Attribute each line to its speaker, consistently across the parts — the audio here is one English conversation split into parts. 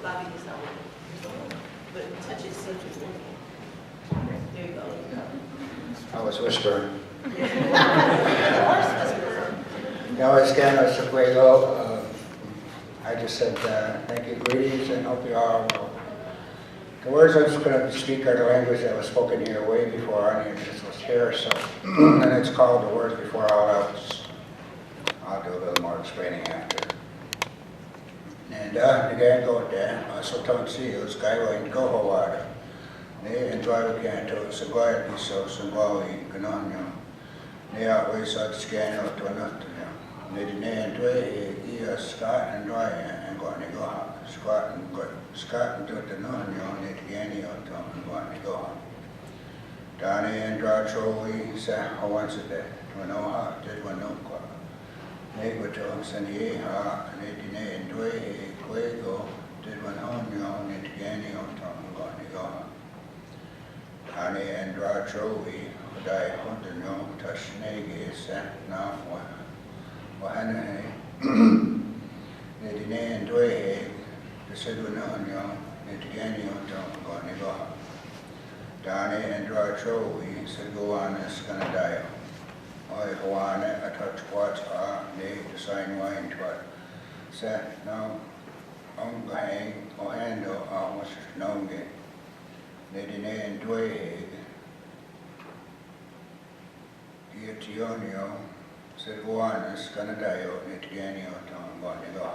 Speaker 1: Bobby is our, but touch it so it's working. There you go.
Speaker 2: I was whispering.
Speaker 1: Horse whisperer.
Speaker 2: No, it's again, it's a great goal. I just said thank you, greetings, and hope you all well. The words I'm just going to speak are the language that was spoken here way before any of this was here, so, and it's called the words before all else. I'll do a little more explaining after. And again, go there, so don't see you, skyway, go Hawaii. Ne enjoy the canto, so go ahead, so Zimbabwe, Ganonyo. Ne always out scan out to nothing. Ne enjoy here, Scott and Dry and go on go on. Scott and good. Scott and do the non yon, ne Yanni out to go on go on. Donnie and Draw Troy, say, how once a day, to know how, did one no qua. Ne go to Sunny, ha, ne enjoy Quago, did one on yon, ne Yanni out to go on go on. Honey and draw Troy, die hunter no touch negi sent now for Hannah. Nedine and Dway, the Sidwin on yon, Nitgani on town, going to go. Donnie and draw Troy, said go on, it's gonna die. Oi, Juana, I touch what's ne to sign wine to it. Said no, hang, or handle, almost no game. Nedine and Dway, Tionio, said Juanas, Canadayo, Nitganio, Tom Boniga.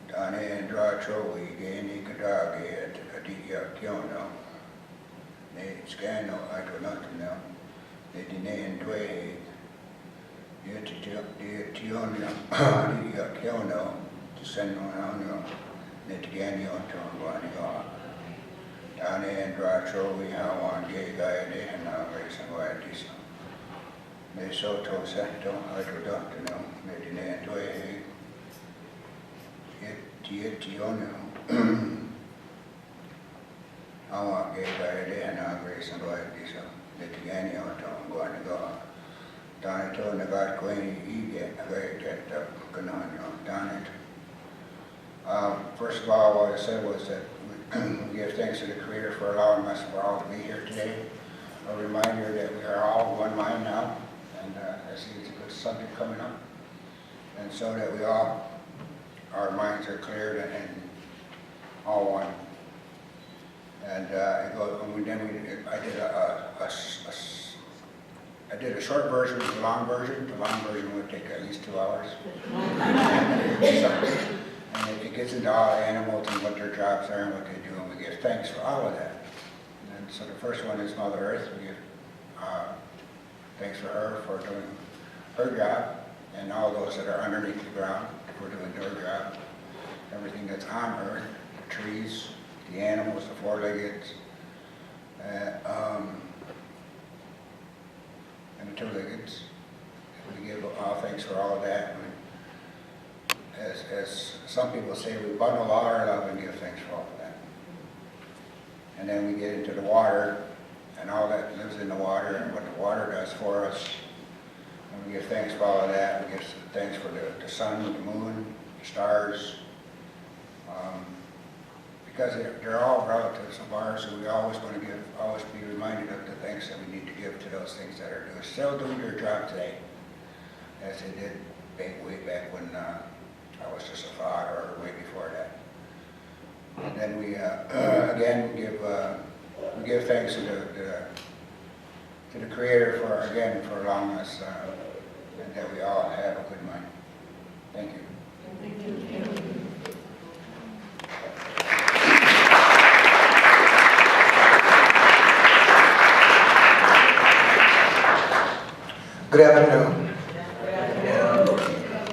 Speaker 2: Dane and Dratrowi, Gani Kadagi at Adia Kiono. Ne Scano, I do not know. Nedine and Dway, Tionio, Adia Kiono, to send on Nitganio, Tom Boniga. Dane and Dracho, we have one gay guy and now race and wild diesel. They so to Santo, I do doctor no, Medine and Dway, Tionio. I want gay guy and now race and wild diesel. Litigania, Tom, going to go. Dane told the guy, Queen, you get a very get up, Canano, Dane. First of all, what I said was that we give thanks to the Creator for allowing us for all to be here today. A reminder that we are all one mind now, and I see it's a good subject coming up. And so that we all, our minds are cleared and all one. And I did a short version, the long version. The long version would take at least 2 hours. And it gets into all animals and what their jobs are and what they do, and we give thanks for all of that. And so the first one is Mother Earth. We give thanks for her for doing her job, and all those that are underneath the ground for doing their job. Everything that's on Earth, the trees, the animals, the four-leggeds, and the two-leggeds. We give all thanks for all of that. As some people say, we bundle all our love and give thanks for all of that. And then we get into the water and all that lives in the water and what the water does for us. And we give thanks for all of that. We give thanks for the sun, the moon, the stars. Because they're all relatives of ours, so we always want to always be reminded of the thanks that we need to give to those things that are still doing their job today, as they did way back when I was just a thought, or way before that. And then we again we give thanks to the Creator for allowing us and that we all have a good mind. Thank you.
Speaker 1: Thank you.
Speaker 3: Good afternoon.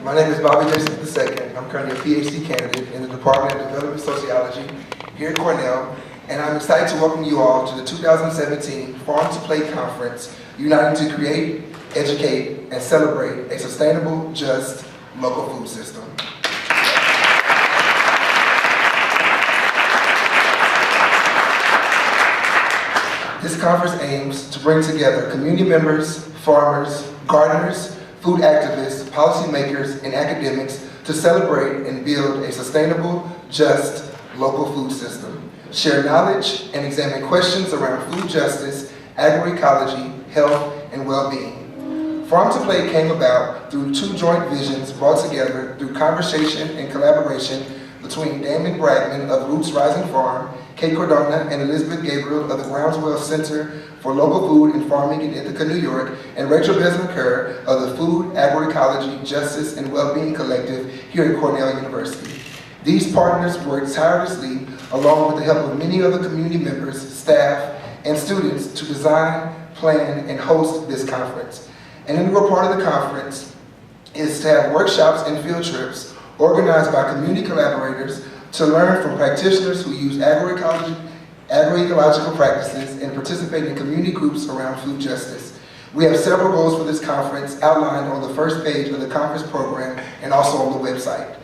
Speaker 3: My name is Bobby Jason II. I'm currently a PhD candidate in the Department of Development Sociology here at Cornell, and I'm excited to welcome you all to the 2017 Farm to Plate Conference, uniting to create, educate, and celebrate a sustainable, just, local food system. This conference aims to bring together community members, farmers, gardeners, food activists, policymakers, and academics to celebrate and build a sustainable, just, local food system, share knowledge, and examine questions around food justice, agroecology, health, and well-being. Farm to Plate came about through two joint visions brought together through conversation and collaboration between Damon Bradman of Roots Rising Farm, Kate Cordona and Elizabeth Gabriel of the Groundswell Center for Local Food and Farming in Ithaca, New York, and Rachel Besmaker of the Food, Agroecology, Justice, and Wellbeing Collective here at Cornell University. These partners worked tirelessly along with the help of many other community members, staff, and students to design, plan, and host this conference. An integral part of the conference is to have workshops and field trips organized by community collaborators to learn from practitioners who use agroecological practices and participate in community groups around food justice. We have several goals for this conference outlined on the first page of the conference program and also on the website.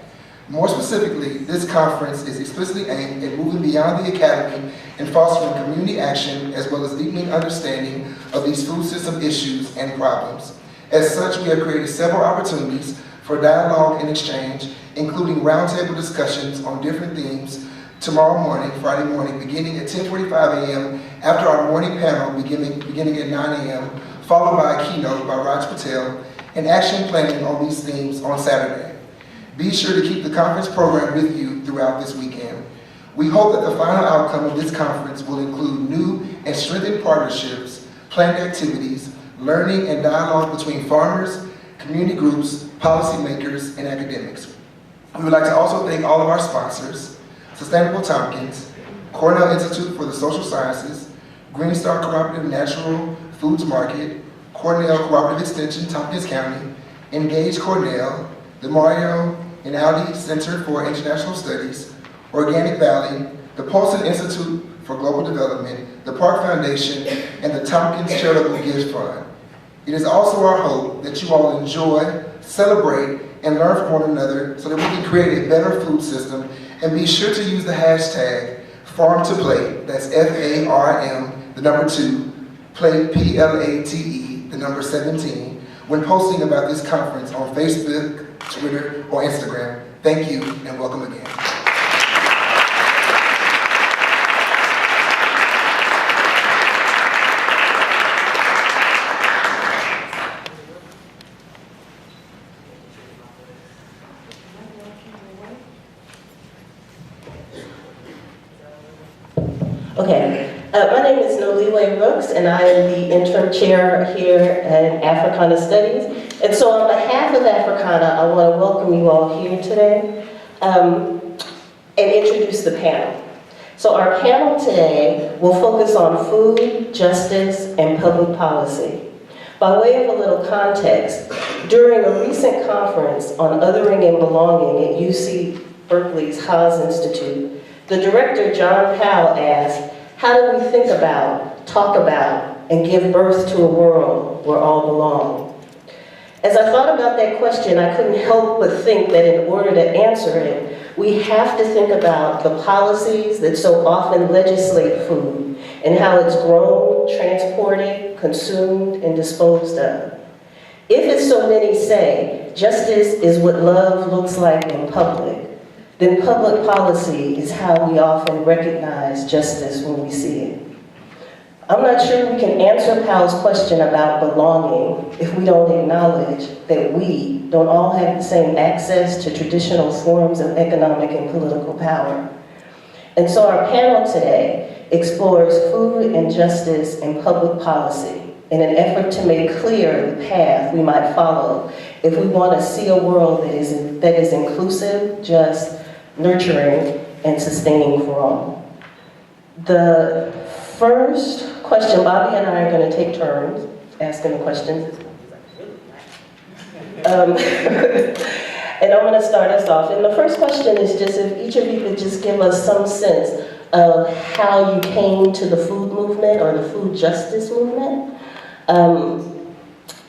Speaker 3: More specifically, this conference is explicitly aimed at moving beyond the academy and fostering community action as well as deepening understanding of these food system issues and problems. As such, we have created several opportunities for dialogue and exchange, including roundtable discussions on different themes tomorrow morning, Friday morning, beginning at 10:45 a.m. after our morning panel beginning at 9 a.m., followed by a keynote by Raj Patel, and action planning on these themes on Saturday. Be sure to keep the conference program with you throughout this weekend. We hope that the final outcome of this conference will include new and strengthened partnerships, planned activities, learning and dialogue between farmers, community groups, policymakers, and academics. We would like to also thank all of our sponsors, Sustainable Tompkins, Cornell Institute for the Social Sciences, Green Star Cooperative Natural Foods Market, Cornell Cooperative Extension, Tompkins County, Engage Cornell, the Mario Rinaldi Center for International Studies, Organic Valley, the Paulson Institute for Global Development, the Park Foundation, and the Tompkins Charitable Gift Fund. It is also our hope that you all enjoy, celebrate, and learn from one another so that we can create a better food system, and be sure to use the hashtag #FarmToPlate, that's FARM, the number 2, plate, PLATE, the number 17, when posting about this conference on Facebook, Twitter, or Instagram. Thank you, and welcome again.
Speaker 1: Okay, my name is Noliwe Rooks, and I am the interim chair here at Africana Studies. And so on behalf of Africana, I want to welcome you all here today and introduce the panel. So our panel today will focus on food, justice, and public policy. By way of a little context, during a recent conference on othering and belonging at UC Berkeley's Haas Institute, the director, John Powell, asked, how do we think about, talk about, and give birth to a world where all belong? As I thought about that question, I couldn't help but think that in order to answer it, we have to think about the policies that so often legislate food and how it's grown, transported, consumed, and disposed of. If, as so many say, justice is what love looks like in public, then public policy is how we often recognize justice when we see it. I'm not sure we can answer Powell's question about belonging if we don't acknowledge that we don't all have the same access to traditional forms of economic and political power. And so our panel today explores food and justice and public policy in an effort to make clear the path we might follow if we want to see a world that is inclusive, just, nurturing, and sustaining for all. The first question, Bobby and I are going to take turns asking the questions. And I'm going to start us off. And the first question is just if each of you could just give us some sense of how you came to the food movement or the food justice movement, and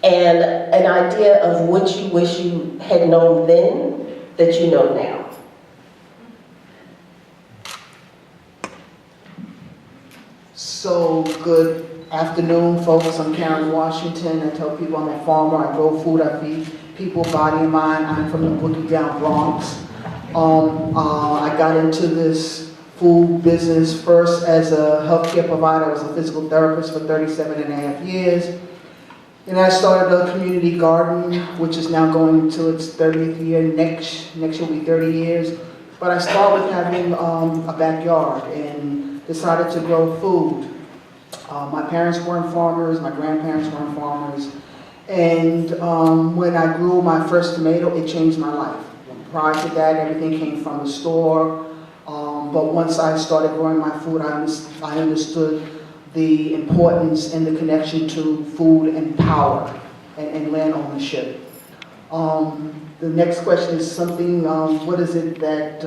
Speaker 1: an idea of what you wish you had known then that you know now.
Speaker 4: So, good afternoon, folks. I'm Karen Washington. I tell people I'm a farmer. I grow food. I feed people, body and mind. I'm from the Boogie Down Bronx. I got into this food business first as a healthcare provider. I was a physical therapist for 37.5 years. And I started a community garden, which is now going to its 30th year. Next year will be 30 years. But I started with having a backyard and decided to grow food. My parents weren't farmers, my grandparents weren't farmers. And when I grew my first tomato, it changed my life. Prior to that, everything came from the store. But once I started growing my food, I understood the importance and the connection to food and power and land ownership. The next question is something, what is it that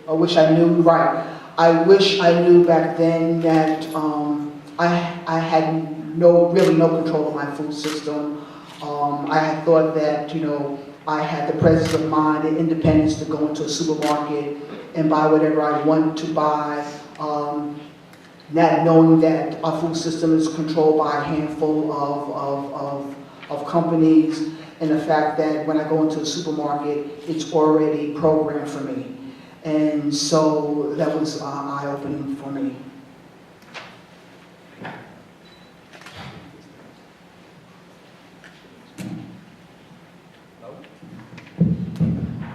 Speaker 4: I wish I knew? Right. I wish I knew back then that I had really no control of my food system. I had thought that, I had the presence of mind and independence to go into a supermarket and buy whatever I want to buy, not knowing that our food system is controlled by a handful of companies, and the fact that when I go into a supermarket, it's already programmed for me. And so that was eye-opening for me.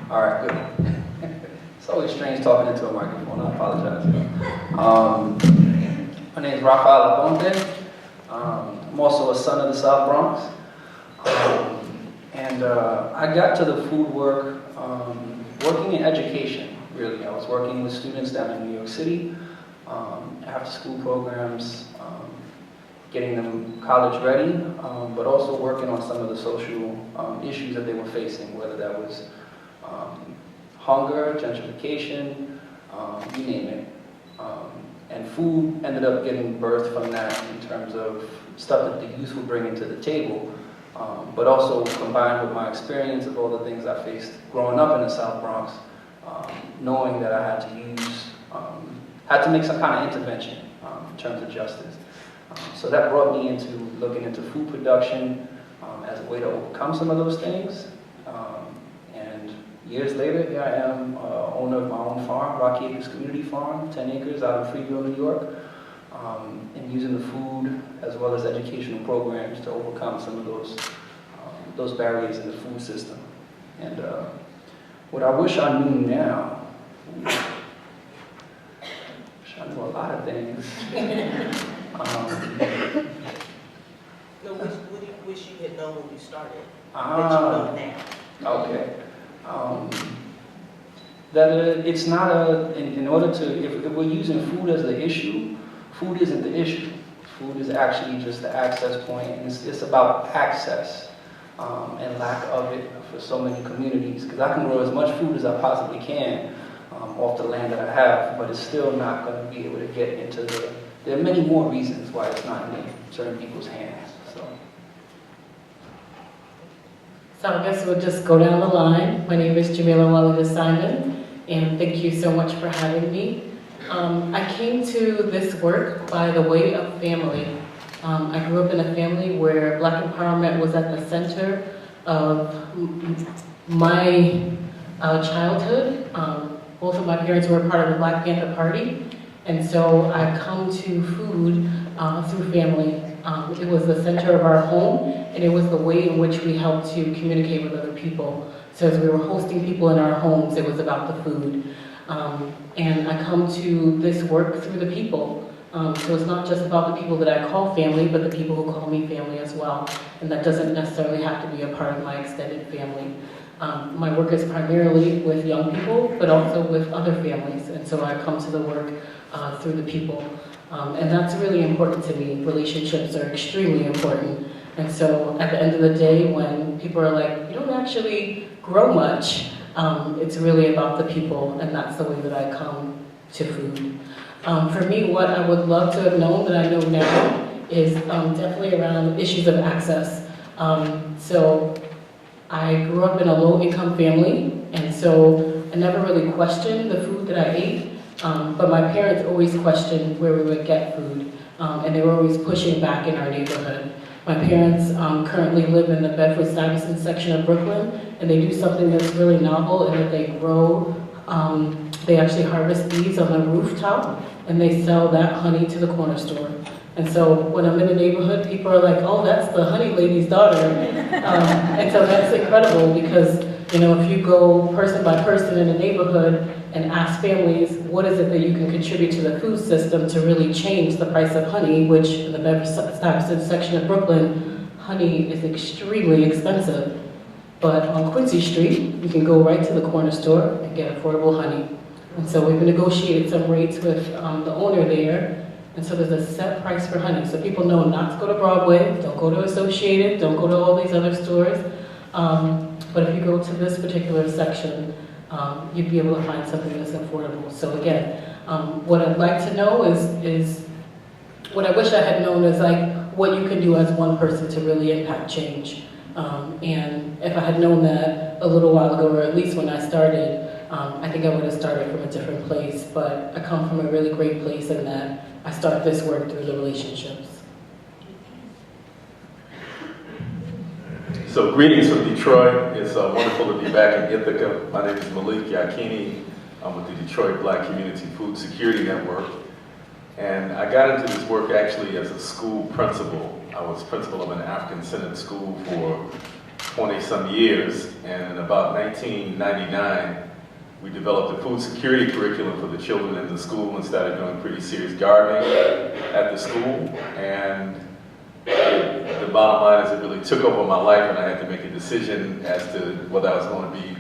Speaker 5: All right, good. It's always strange talking into a microphone. I apologize. My name is Rafael Aponte. I'm also a son of the South Bronx. I got to the food work working in education, really. I was working with students down in New York City, after-school programs, getting them college ready, but also working on some of the social issues that they were facing, whether that was hunger, gentrification, you name it. And food ended up getting birthed from that in terms of stuff that the youth would bring into the table, but also combined with my experience of all the things I faced growing up in the South Bronx, knowing that I had to make some kind of intervention in terms of justice. So that brought me into looking into food production as a way to overcome some of those things. And years later, here I am, owner of my own farm, Rocky Acres Community Farm, 10 acres out in Freeville, New York, and using the food as well as educational programs to overcome some of those barriers in the food system. And what I wish I knew now, I knew a lot of things.
Speaker 1: No, what do you wish you had known when you started, that you know now?
Speaker 5: Okay. That it's not in order to, if we're using food as the issue, food isn't the issue. Food is actually just the access point, and it's about access and lack of it for so many communities. Because I can grow as much food as I possibly can off the land that I have, but it's still not going to be able to get into there are many more reasons why it's not in certain people's hands.
Speaker 6: So I guess we'll just go down the line. My name is Jamila Walida Simon, and thank you so much for having me. I came to this work by the way of family. I grew up in a family where Black empowerment was at the center of my childhood. Both of my parents were part of the Black Panther Party, and so I come to food through family. It was the center of our home, and it was the way in which we helped to communicate with other people. So as we were hosting people in our homes, it was about the food. And I come to this work through the people. So it's not just about the people that I call family, but the people who call me family as well. And that doesn't necessarily have to be a part of my extended family. My work is primarily with young people, but also with other families. And so I come to the work through the people. And that's really important to me. Relationships are extremely important. And so at the end of the day, when people are like, you don't actually grow much, it's really about the people, and that's the way that I come to food. For me, what I would love to have known that I know now is definitely around issues of access. So I grew up in a low-income family, and so I never really questioned the food that I ate. But my parents always questioned where we would get food, and they were always pushing back in our neighborhood. My parents currently live in the Bedford-Stuyvesant section of Brooklyn, and they do something that's really novel in that they grow, they actually harvest bees on the rooftop, and they sell that honey to the corner store. And so when I'm in the neighborhood, people are like, oh, that's the honey lady's daughter. And so that's incredible because, you know, if you go person by person in the neighborhood and ask families, what is it that you can contribute to the food system to really change the price of honey, which in the Bedford-Stuyvesant section of Brooklyn, honey is extremely expensive. But on Quincy Street, you can go right to the corner store and get affordable honey. And so we've negotiated some rates with the owner there. And so there's a set price for honey. So people know not to go to Broadway, don't go to Associated, don't go to all these other stores. But if you go to this particular section, you'd be able to find something that's affordable. So again, what I'd like to know is what I wish I had known is like what you can do as one person to really impact change. And if I had known that a little while ago, or at least when I started, I think I would have started from a different place. But I come from a really great place in that I start this work through the relationships.
Speaker 7: So greetings from Detroit. It's wonderful to be back in Ithaca. My name is Malik Yakini. I'm with the Detroit Black Community Food Security Network. And I got into this work actually as a school principal. I was principal of an African-centered school for 20-some years. And in about 1999, we developed a food security curriculum for the children in the school and started doing pretty serious gardening at the school. And the bottom line is it really took over my life, and I had to make a decision as to whether I was going to be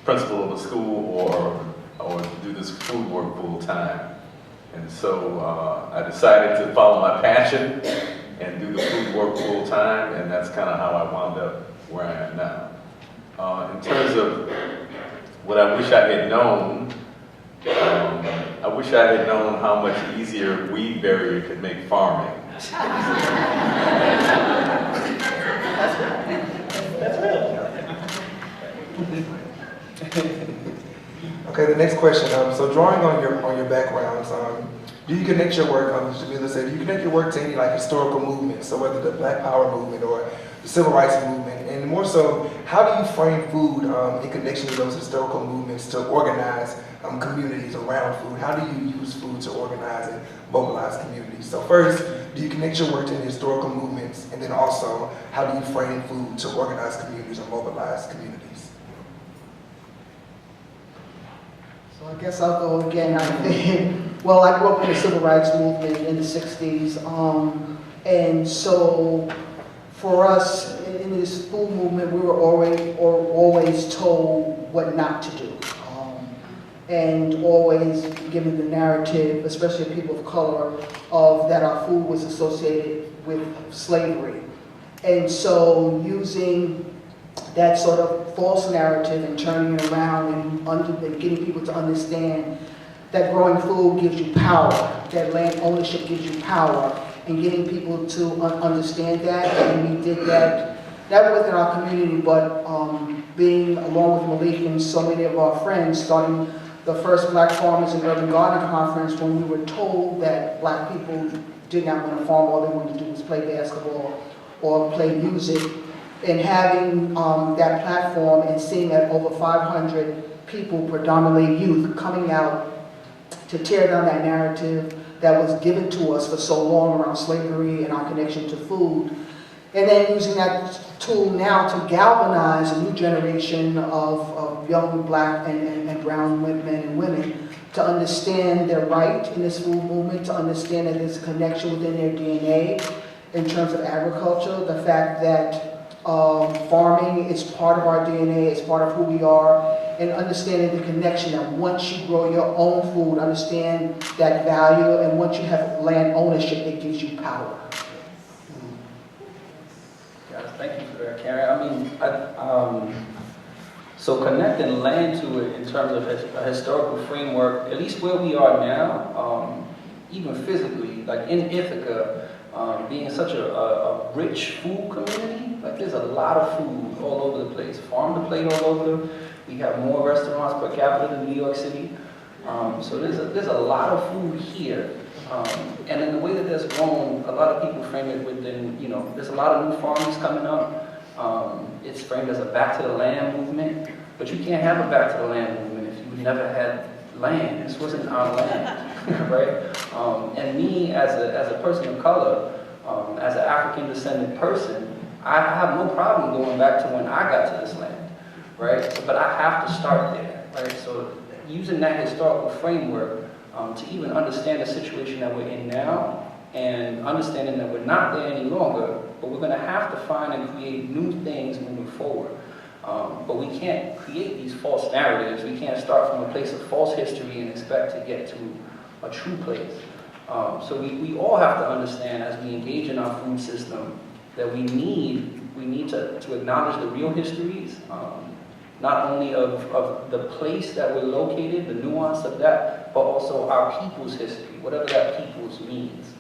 Speaker 7: principal of the school or do this food work full time. And so I decided to follow my passion and do the food work full time, and that's kind of how I wound up where I am now. In terms of what I wish I had known, I wish I had known how much easier weed barrier could make farming.
Speaker 1: That's real.
Speaker 3: Okay, the next question. So drawing on your backgrounds, do you connect your work, Jamila said, do you connect your work to any like historical movements? So whether the Black Power movement or the Civil Rights movement, and more so, how do you frame food in connection to those historical movements to organize communities around food? How do you use food to organize and mobilize communities? So first, do you connect your work to the historical movements, and then also, how do you frame food to organize communities or mobilize communities?
Speaker 4: So I guess I'll go again. Well, I grew up in the Civil Rights Movement in the 60s. And so for us in this food movement, we were always told what not to do. And always given the narrative, especially of people of color, of that our food was associated with slavery. And so using that sort of false narrative and turning it around and getting people to understand that growing food gives you power, that land ownership gives you power, and getting people to understand that. And we did that, not within our community, but being along with Malik and so many of our friends, starting the first Black Farmers and Urban Garden Conference, when we were told that Black people did not want to farm, all they wanted to do was play basketball or play music. And having that platform and seeing that over 500 people, predominantly youth, coming out to tear down that narrative that was given to us for so long around slavery and our connection to food. And then using that tool now to galvanize a new generation of young Black and brown men and women to understand their right in this food movement, to understand that there's a connection within their DNA in terms of agriculture, the fact that farming is part of our DNA, it's part of who we are, and understanding the connection that once you grow your own food, understand that value, and once you have land ownership, it gives you power.
Speaker 5: Guys, thank you for that, Karen. I mean, so connecting land to it in terms of a historical framework, at least where we are now, even physically, like in Ithaca, being such a rich food community, like there's a lot of food all over the place. Farm to plate all over. We have more restaurants per capita than New York City. So there's a lot of food here. And in the way that that's grown, a lot of people frame it within, you know, there's a lot of new farms coming up. It's framed as a back to the land movement, but you can't have a back to the land movement if you've never had land. This wasn't our land, right? And me, as a person of color, as an African descended person, I have no problem going back to when I got to this land, right? But I have to start there, right? So using that historical framework to even understand the situation that we're in now, and understanding that we're not there any longer, but we're going to have to find and create new things moving forward. But we can't create these false narratives. We can't start from a place of false history and expect to get to a true place. So we all have to understand, as we engage in our food system, that we need to acknowledge the real histories, not only of the place that we're located, the nuance of that, but also our people's history, whatever that people's means.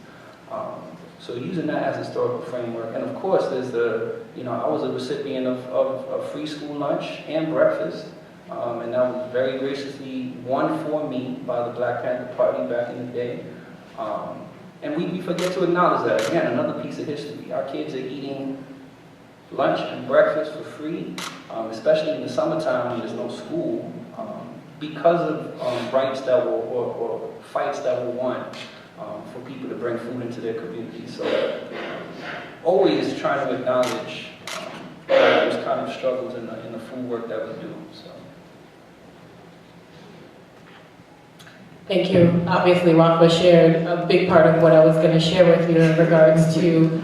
Speaker 5: So using that as a historical framework. And of course, there's I was a recipient of free school lunch and breakfast, and that was very graciously won for me by the Black Panther Party back in the day. And we forget to acknowledge that. Again, another piece of history. Our kids are eating lunch and breakfast for free, especially in the summertime when there's no school, because of rights that were, or fights that were won for people to bring food into their community. So always trying to acknowledge those kind of struggles in the food work that we do. So.
Speaker 6: Thank you. Obviously, Rafa shared a big part of what I was going to share with you in regards to,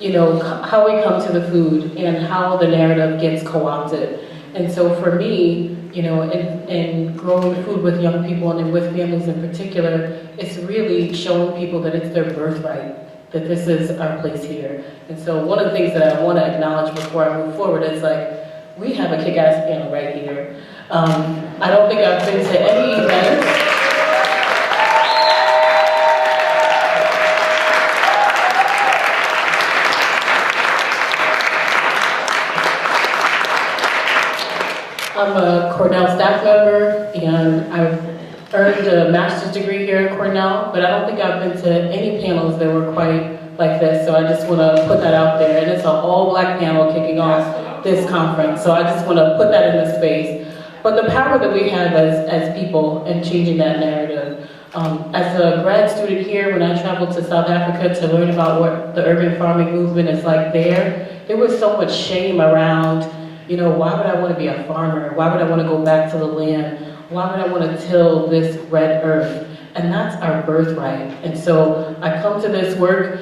Speaker 6: how we come to the food and how the narrative gets co-opted. And so for me, in growing food with young people and with families in particular, it's really showing people that it's their birthright, that this is our place here. And so one of the things that I want to acknowledge before I move forward is we have a kick-ass panel right here. I don't think I've been to any event. I'm a Cornell staff member, and I've earned a master's degree here at Cornell, but I don't think I've been to any panels that were quite like this, so I just want to put that out there. And it's an all-Black panel kicking off this conference, so I just want to put that in the space. But the power that we have as people in changing that narrative. As a grad student here, when I traveled to South Africa to learn about what the urban farming movement is like there was so much shame around why would I want to be a farmer? Why would I want to go back to the land? Why would I want to till this red earth? And that's our birthright. And so I come to this work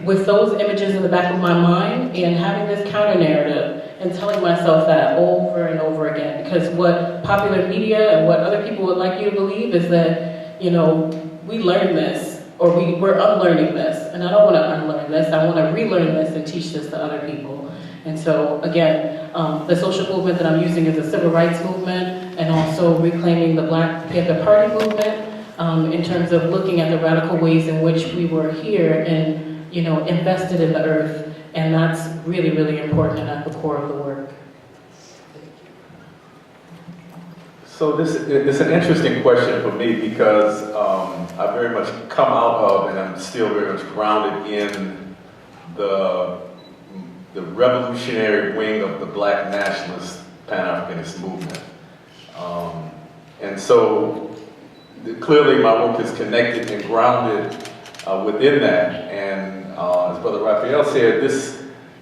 Speaker 6: with those images in the back of my mind and having this counter narrative and telling myself that over and over again. Because what popular media and what other people would like you to believe is that, we learned this or we're unlearning this. And I don't want to unlearn this. I want to relearn this and teach this to other people. And so, again, the social movement that I'm using is a civil rights movement and also reclaiming the Black Panther Party movement in terms of looking at the radical ways in which we were here and, invested in the earth. And that's really, really important and at the core of the work.
Speaker 7: So it's an interesting question for me because I very much come out of and I'm still very much grounded in the revolutionary wing of the Black nationalist Pan-Africanist movement. And so clearly my work is connected and grounded within that. And as Brother Raphael said,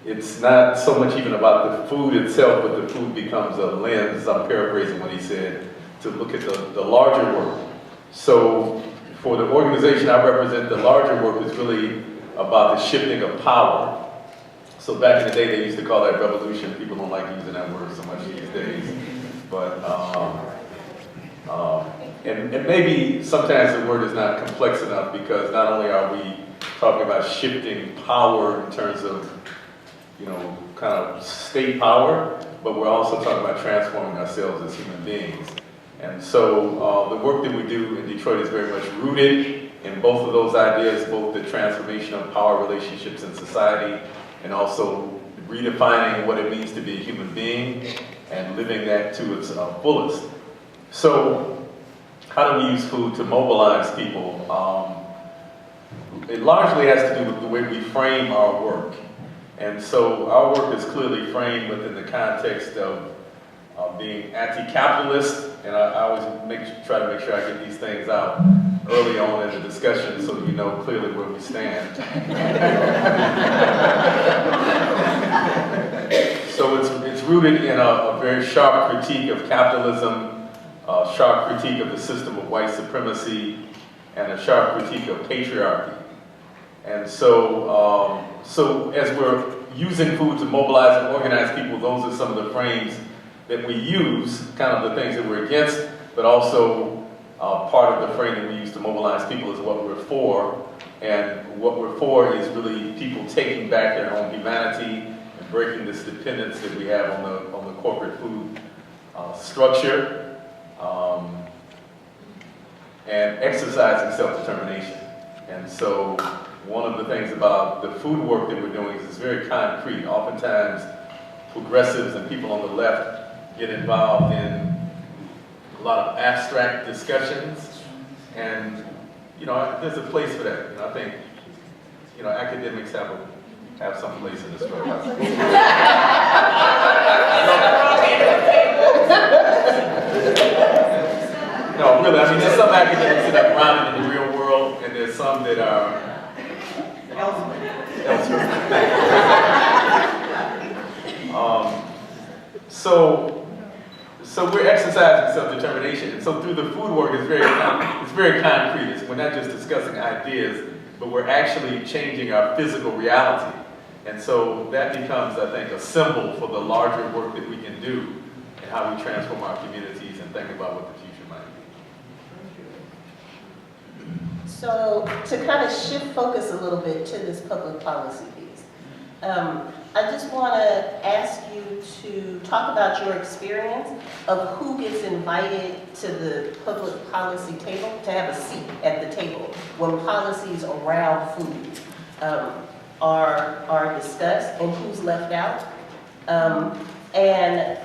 Speaker 7: it's not so much even about the food itself, but the food becomes a lens, I'm paraphrasing what he said, to look at the larger work. So for the organization I represent, the larger work is really about the shifting of power. So back in the day, they used to call that revolution. People don't like using that word so much these days. But, and maybe sometimes the word is not complex enough because not only are we talking about shifting power in terms of, kind of state power, but we're also talking about transforming ourselves as human beings. And so the work that we do in Detroit is very much rooted in both of those ideas, both the transformation of power relationships in society and also redefining what it means to be a human being and living that to its fullest. So how do we use food to mobilize people? it largely has to do with the way we frame our work. And so our work is clearly framed within the context of being anti-capitalist, and I always try to make sure I get these things out early on in the discussion so you know clearly where we stand. So it's rooted in a very sharp critique of capitalism, a sharp critique of the system of white supremacy, and a sharp critique of patriarchy. And so, so as we're using food to mobilize and organize people, those are some of the frames that we use, kind of the things that we're against, but also part of the frame that we use to mobilize people is what we're for. And what we're for is really people taking back their own humanity and breaking this dependence that we have on the corporate food structure, and exercising self-determination. And so one of the things about the food work that we're doing is it's very concrete. Oftentimes, progressives and people on the left get involved in a lot of abstract discussions, and there's a place for that. I think academics have some place in this story. No, really. I mean, there's some academics that are grounded in the real world, and there's some that are elsewhere. So we're exercising self-determination. And so through the food work, it's very concrete. We're not just discussing ideas, but we're actually changing our physical reality. And so that becomes, I think, a symbol for the larger work that we can do and how we transform our communities and think about what the future might be.
Speaker 1: So to kind of shift focus a little bit to this public policy piece, I just want to ask you to talk about your experience of who gets invited to the public policy table, to have a seat at the table when policies around food are discussed and who's left out. And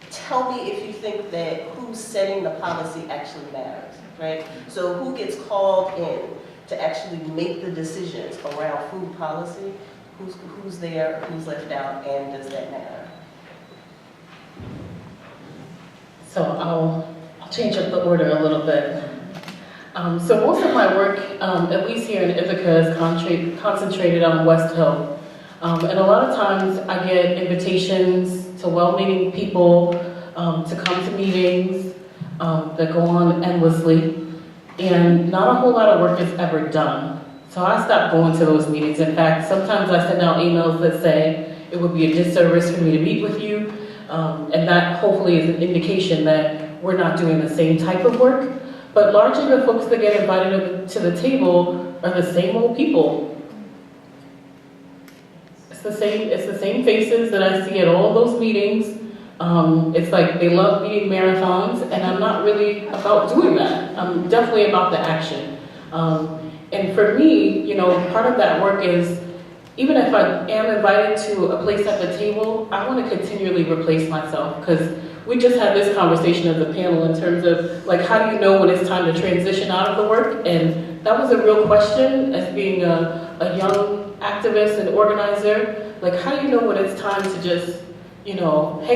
Speaker 1: tell me if you think that who's setting the policy actually matters, right? So who gets called in to actually make the decisions around food policy? Who's there, who's left out, and does that matter?
Speaker 6: So I'll change up the order a little bit. So most of my work, at least here in Ithaca, is concentrated on West Hill. And a lot of times I get invitations to well-meaning people to come to meetings that go on endlessly, and not a whole lot of work is ever done. So I stopped going to those meetings. In fact, sometimes I send out emails that say it would be a disservice for me to meet with you, and that hopefully is an indication that we're not doing the same type of work. But largely the folks that get invited to the table are the same old people. It's the same faces that I see at all those meetings. It's like they love meeting marathons, and I'm not really about doing that. I'm definitely about the action. And for me, part of that work is, even if I am invited to a place at the table, I want to continually replace myself, because we just had this conversation as a panel in terms of, like, how do you know when it's time to transition out of the work? And that was a real question as being a young activist and organizer. Like, how do you know when it's time to just, hang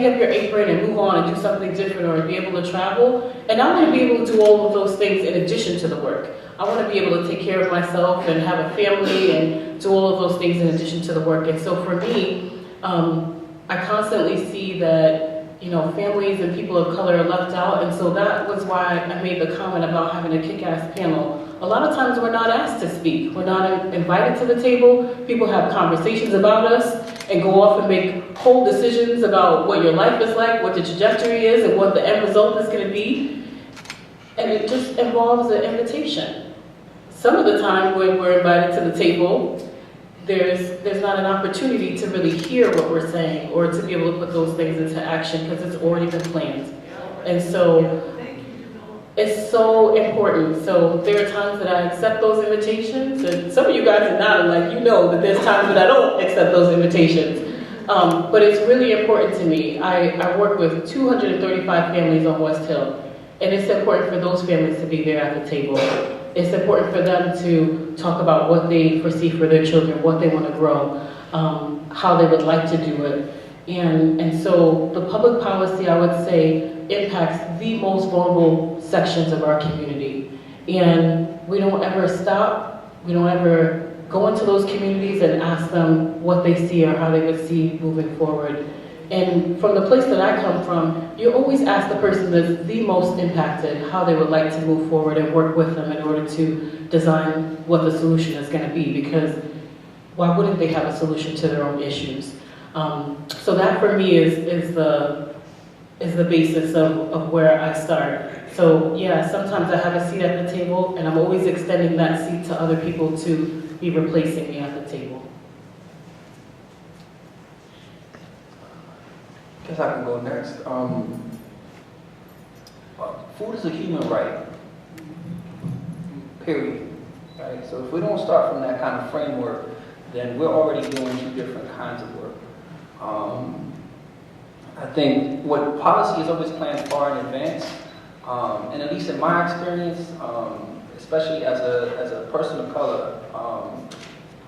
Speaker 6: up your apron and move on and do something different, or be able to travel? And I want to be able to do all of those things in addition to the work. I want to be able to take care of myself and have a family and do all of those things in addition to the work. And so for me, I constantly see that, families and people of color are left out. And so that was why I made the comment about having a kick-ass panel. A lot of times we're not asked to speak. We're not invited to the table. People have conversations about us and go off and make whole decisions about what your life is like, what the trajectory is, and what the end result is going to be. And it just involves an invitation. Some of the time when we're invited to the table, there's not an opportunity to really hear what we're saying or to be able to put those things into action because it's already been planned. And so it's so important. So there are times that I accept those invitations, and some of you guys are nodding like that there's times that I don't accept those invitations. But it's really important to me. I work with 235 families on West Hill, and it's important for those families to be there at the table. it's important for them to talk about what they foresee for their children, what they want to grow, how they would like to do it. And so the public policy, I would say, impacts the most vulnerable sections of our community. And we don't ever stop, we don't ever go into those communities and ask them what they see or how they would see moving forward. And from the place that I come from, you always ask the person that's the most impacted how they would like to move forward and work with them in order to design what the solution is going to be, because why wouldn't they have a solution to their own issues? So that for me is the basis of where I start. So yeah, sometimes I have a seat at the table, and I'm always extending that seat to other people to be replacing me at the table.
Speaker 5: Guess I can go next. Food is a human right, period. Right? So if we don't start from that kind of framework, then we're already doing two different kinds of work. I think what policy is always planned far in advance, and at least in my experience, especially as a person of color,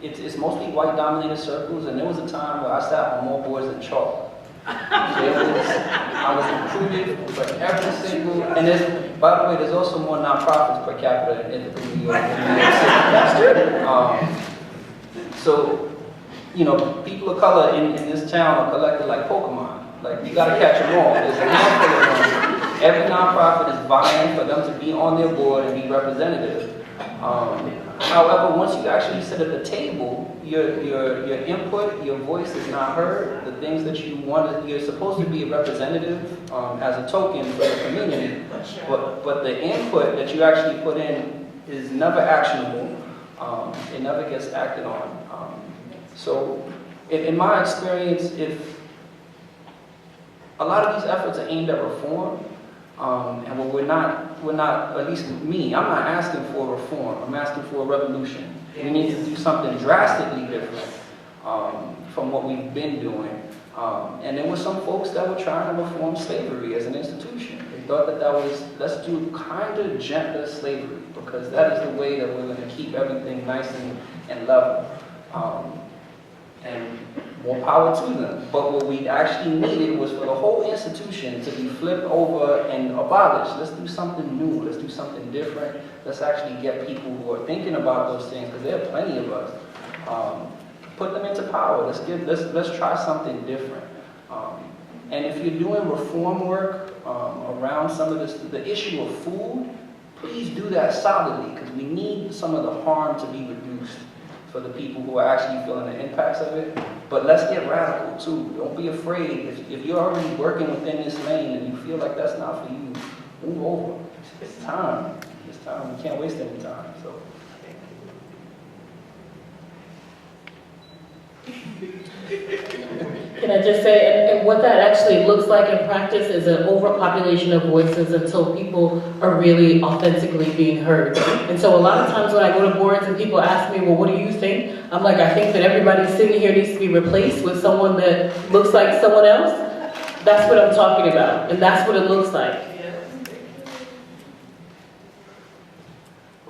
Speaker 5: it's mostly white-dominated circles, and there was a time where I sat on more boards than chalk. I was recruited for every single, and there's, by the way, there's also more nonprofits per capita in New York City. So, you know, people of color in this town are collected like Pokemon. Like, you gotta catch them all. There's a handful of them. Every nonprofit is vying for them to be on their board and be representative. However, once you actually sit at the table, your input, your voice is not heard. The things that you want, you're supposed to be a representative as a token for the community, but the input that you actually put in is never actionable. It never gets acted on. So, in my experience, if a lot of these efforts are aimed at reform, and we're not, at least me, I'm not asking for reform, I'm asking for a revolution. We need to do something drastically different from what we've been doing. And there were some folks that were trying to reform slavery as an institution. They thought that was, let's do kind of gentler slavery, because that is the way that we're going to keep everything nice and level. And more power to them. But what we actually needed was for the whole institution to be flipped over and abolished. Let's do something new. Let's do something different. Let's actually get people who are thinking about those things, because there are plenty of us. Put them into power. Let's try something different. And if you're doing reform work around some of this, the issue of food, please do that solidly, because we need some of the harm to be reduced for the people who are actually feeling the impacts of it. But let's get radical too. Don't be afraid. If you're already working within this lane and you feel like that's not for you, move over. It's time. It's time. We can't waste any time. So.
Speaker 6: Can I just say, and what that actually looks like in practice is an overpopulation of voices until people are really authentically being heard. And so a lot of times when I go to boards and people ask me, well, what do you think? I'm like, I think that everybody sitting here needs to be replaced with someone that looks like someone else. That's what I'm talking about, and that's what it looks like.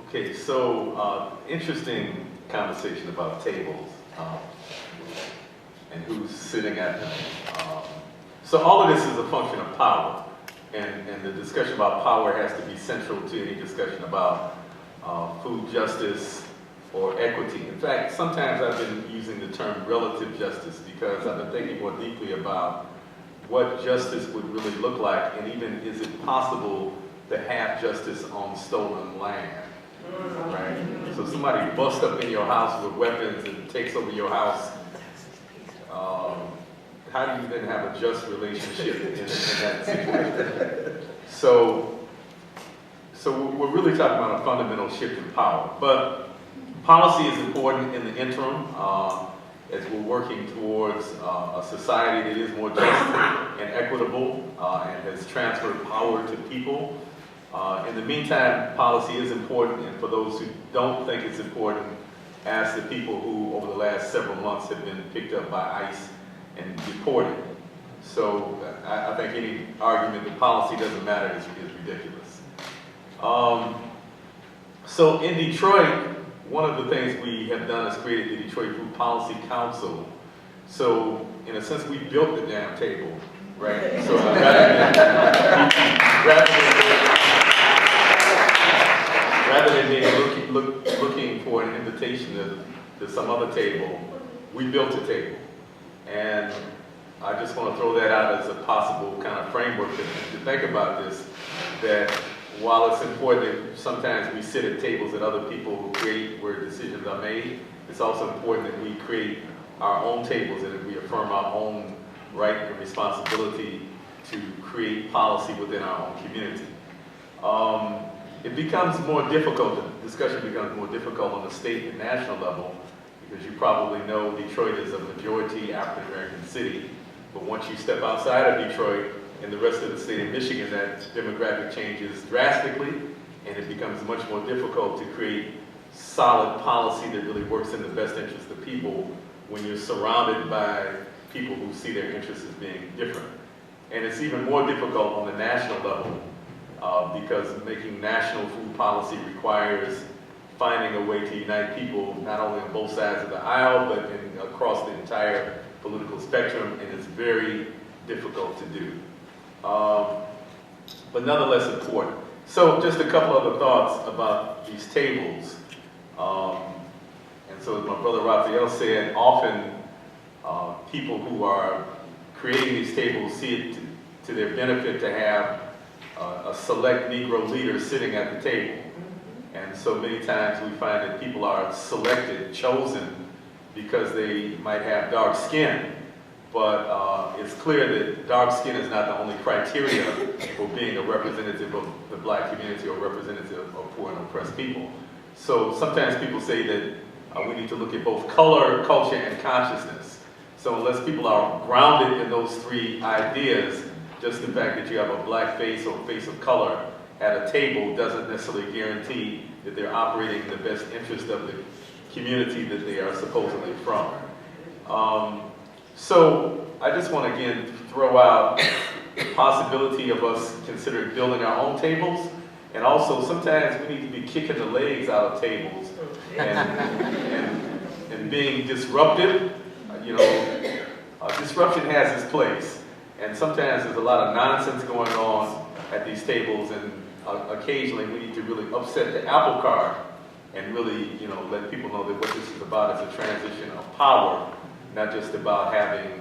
Speaker 7: Okay, so interesting conversation about tables. And who's sitting at them. So all of this is a function of power, and the discussion about power has to be central to any discussion about food justice or equity. In fact, sometimes I've been using the term relative justice because I've been thinking more deeply about what justice would really look like, and even is it possible to have justice on stolen land, right? So somebody busts up in your house with weapons and takes over your house. How do you then have a just relationship in that situation? So we're really talking about a fundamental shift in power. But policy is important in the interim as we're working towards a society that is more just and equitable and has transferred power to people. In the meantime, policy is important, and for those who don't think it's important, ask the people who over the last several months have been picked up by ICE and deported. So I think any argument that policy doesn't matter is ridiculous. So in Detroit, one of the things we have done is created the Detroit Food Policy Council. So in a sense, we built the damn table, right? So rather than being looking for an invitation to some other table, we built a table. And I just want to throw that out as a possible kind of framework to think about this, that while it's important that sometimes we sit at tables that other people create where decisions are made, it's also important that we create our own tables and that we affirm our own right and responsibility to create policy within our own community. It becomes more difficult, the discussion becomes more difficult on the state and national level, because you probably know Detroit is a majority African American city. But once you step outside of Detroit and the rest of the state of Michigan, that demographic changes drastically, and it becomes much more difficult to create solid policy that really works in the best interest of people when you're surrounded by people who see their interests as being different. And it's even more difficult on the national level because making national food policy requires finding a way to unite people not only on both sides of the aisle, but across the entire political spectrum, and it's very difficult to do. But nonetheless important. So just a couple other thoughts about these tables. And so as my brother Raphael said, often people who are creating these tables see it to their benefit to have a select Negro leader sitting at the table. And so many times we find that people are selected, chosen, because they might have dark skin. But it's clear that dark skin is not the only criteria for being a representative of the black community or representative of poor and oppressed people. So sometimes people say that we need to look at both color, culture, and consciousness. So unless people are grounded in those three ideas, just the fact that you have a black face or face of color at a table doesn't necessarily guarantee that they're operating in the best interest of the community that they are supposedly from. So I just want to again throw out the possibility of us considering building our own tables, and also sometimes we need to be kicking the legs out of tables and being disruptive. You know, disruption has its place, and sometimes there's a lot of nonsense going on at these tables, and occasionally we need to really upset the apple cart and really, you know, let people know that what this is about is a transition of power, not just about having,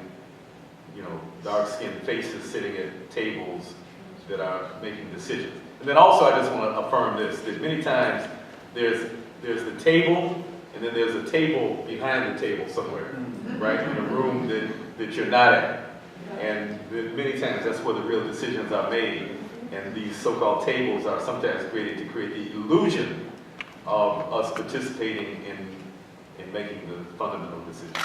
Speaker 7: you know, dark-skinned faces sitting at tables that are making decisions. And then also I just want to affirm this, that many times there's the table, and then there's a table behind the table somewhere, right, in a room that you're not at. And many times that's where the real decisions are made, and these so-called tables are sometimes created to create the illusion of us participating in making the fundamental decisions.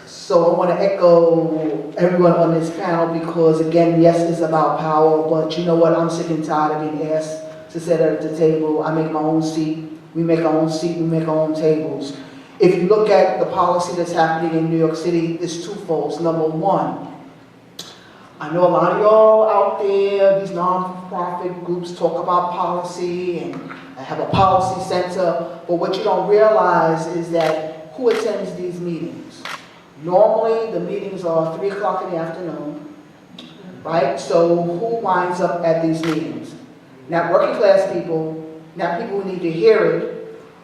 Speaker 4: So I want to echo everyone on this panel because, again, yes, it's about power, but you know what? I'm sick and tired of being asked to sit at the table. I make my own seat. We make our own seat. We make our own tables. If you look at the policy that's happening in New York City, it's twofold. Number one, I know a lot of y'all out there, these non-profit groups talk about policy and have a policy center, but what you don't realize is that who attends these meetings? Normally, the meetings are 3 o'clock in the afternoon, right? So who winds up at these meetings? Not working class people, not people who need to hear it.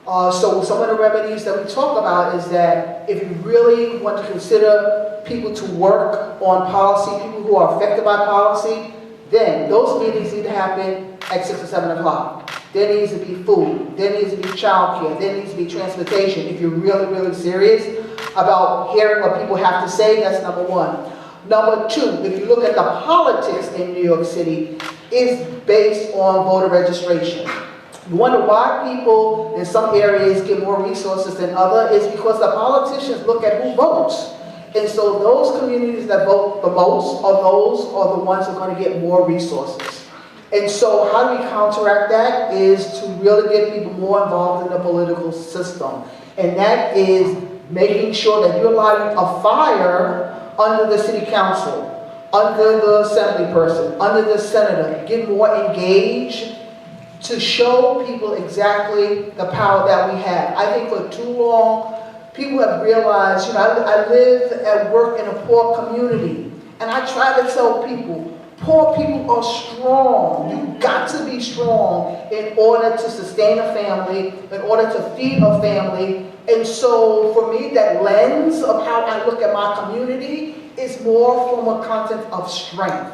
Speaker 4: So some of the remedies that we talk about is that if you really want to consider people to work on policy, people who are affected by policy, then those meetings need to happen at 6 or 7 o'clock. There needs to be food. There needs to be childcare. There needs to be transportation. If you're really, really serious about hearing what people have to say, that's number one. Number two, if you look at the politics in New York City, it's based on voter registration. You wonder why people in some areas get more resources than others. It's because the politicians look at who votes. And so those communities that vote the most are the ones who are going to get more resources. And so how do we counteract that is to really get people more involved in the political system. And that is making sure that you're lighting a fire under the city council, under the assembly person, under the senator. Get more engaged to show people exactly the power that we have. I think for too long, people have realized, I live and work in a poor community, and I try to tell people, poor people are strong. You've got to be strong in order to sustain a family, in order to feed a family. And so for me, that lens of how I look at my community is more from a content of strength.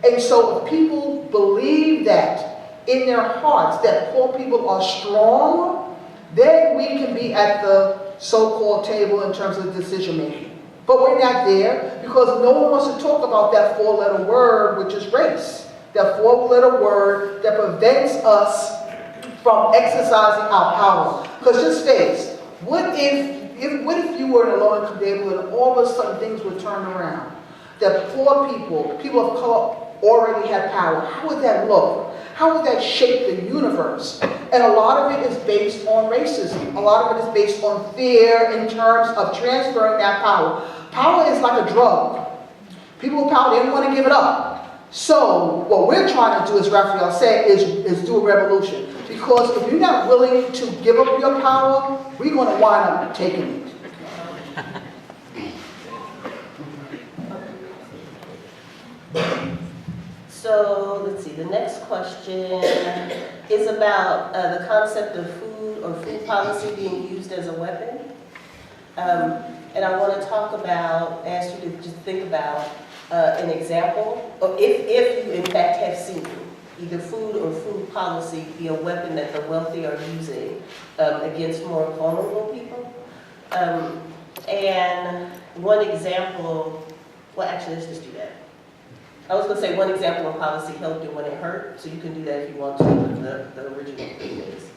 Speaker 4: And so if people believe that in their hearts, that poor people are strong, then we can be at the so-called table in terms of decision making. But we're not there because no one wants to talk about that four-letter word, which is race. That four-letter word that prevents us from exercising our power. Because just face, what if you were in a low-income neighborhood and all of a sudden things would turn around? That poor people, people of color, already had power. How would that look? How would that shape the universe? And a lot of it is based on racism. A lot of it is based on fear in terms of transferring that power. Power is like a drug. People with power, they don't want to give it up. So what we're trying to do, as Raphael said, is do a revolution. Because if you're not willing to give up your power, we're going to wind up taking it.
Speaker 1: So let's see, the next question is about the concept of food or food policy being used as a weapon. And I want to talk about, ask you to just think about an example, or if you in fact have seen either food or food policy be a weapon that the wealthy are using against more vulnerable people. And one example, well actually let's just do that. I was going to say one example of policy helped you when it hurt, so you can do that if you want to, but the original thing is.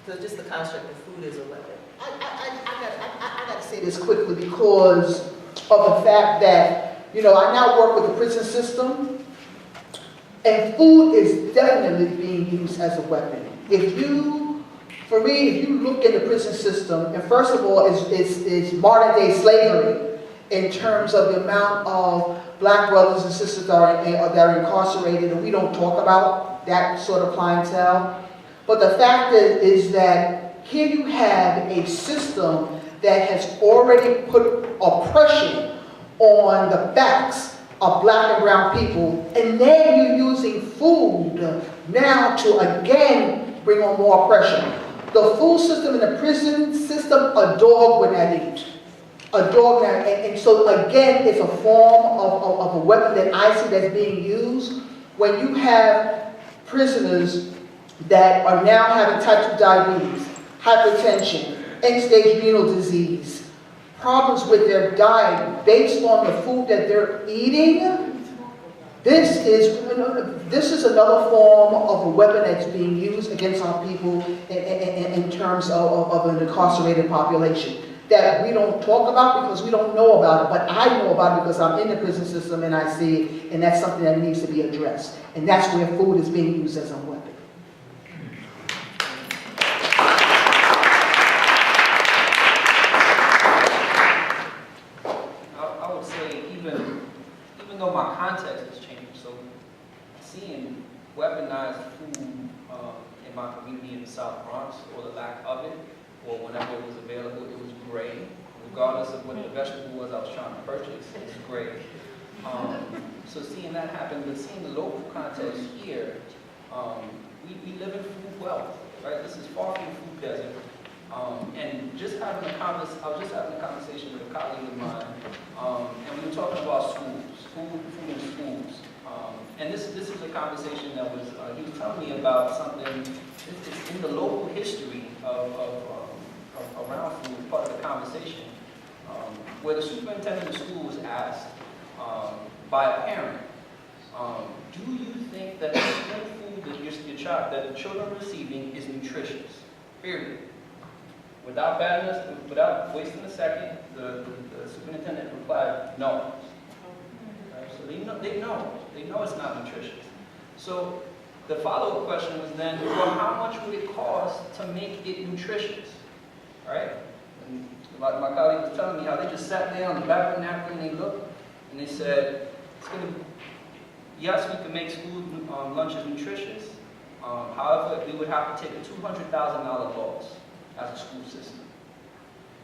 Speaker 1: So just the construct of food as a weapon.
Speaker 4: I got to say this quickly because of the fact that, I now work with the prison system, and food is definitely being used as a weapon. For me, if you look at the prison system, and first of all, it's modern day slavery, in terms of the amount of black brothers and sisters that are incarcerated, and we don't talk about that sort of clientele. But the fact is that here you have a system that has already put oppression on the backs of black and brown people, and then you're using food now to again bring on more oppression. The food system and the prison system, a dog would not eat. A dog, and so again, it's a form of a weapon that I see that's being used when you have prisoners that are now having type 2 diabetes, hypertension, end-stage renal disease, problems with their diet based on the food that they're eating. This is another form of a weapon that's being used against our people in terms of an incarcerated population that we don't talk about because we don't know about it, but I know about it because I'm in the prison system and I see it, and that's something that needs to be addressed. And that's where food is being used as a weapon.
Speaker 5: I would say even though my context has changed, so seeing weaponized food in my community in the South Bronx, or the lack of it, or whenever it was available, it was great. Regardless of what the vegetable was I was trying to purchase, it was great. So seeing that happen, but seeing the local context here, we live in food wealth, right? This is far from food desert. And just having I was just having a conversation with a colleague of mine, and we were talking about schools, food in schools. And this is a conversation that was, he was telling me about something, it's in the local history of around food, part of the conversation, where the superintendent of schools asked by a parent, do you think that the school food that the children are receiving is nutritious? Period. Without wasting a second, the superintendent replied, no. Right? So they know it's not nutritious. So the follow-up question was then, well, how much would it cost to make it nutritious? Right? And my colleague was telling me how they just sat there on the back of the napkin and they looked and they said, yes, we can make school lunches nutritious. However, we would have to take a $200,000 loss as a school system.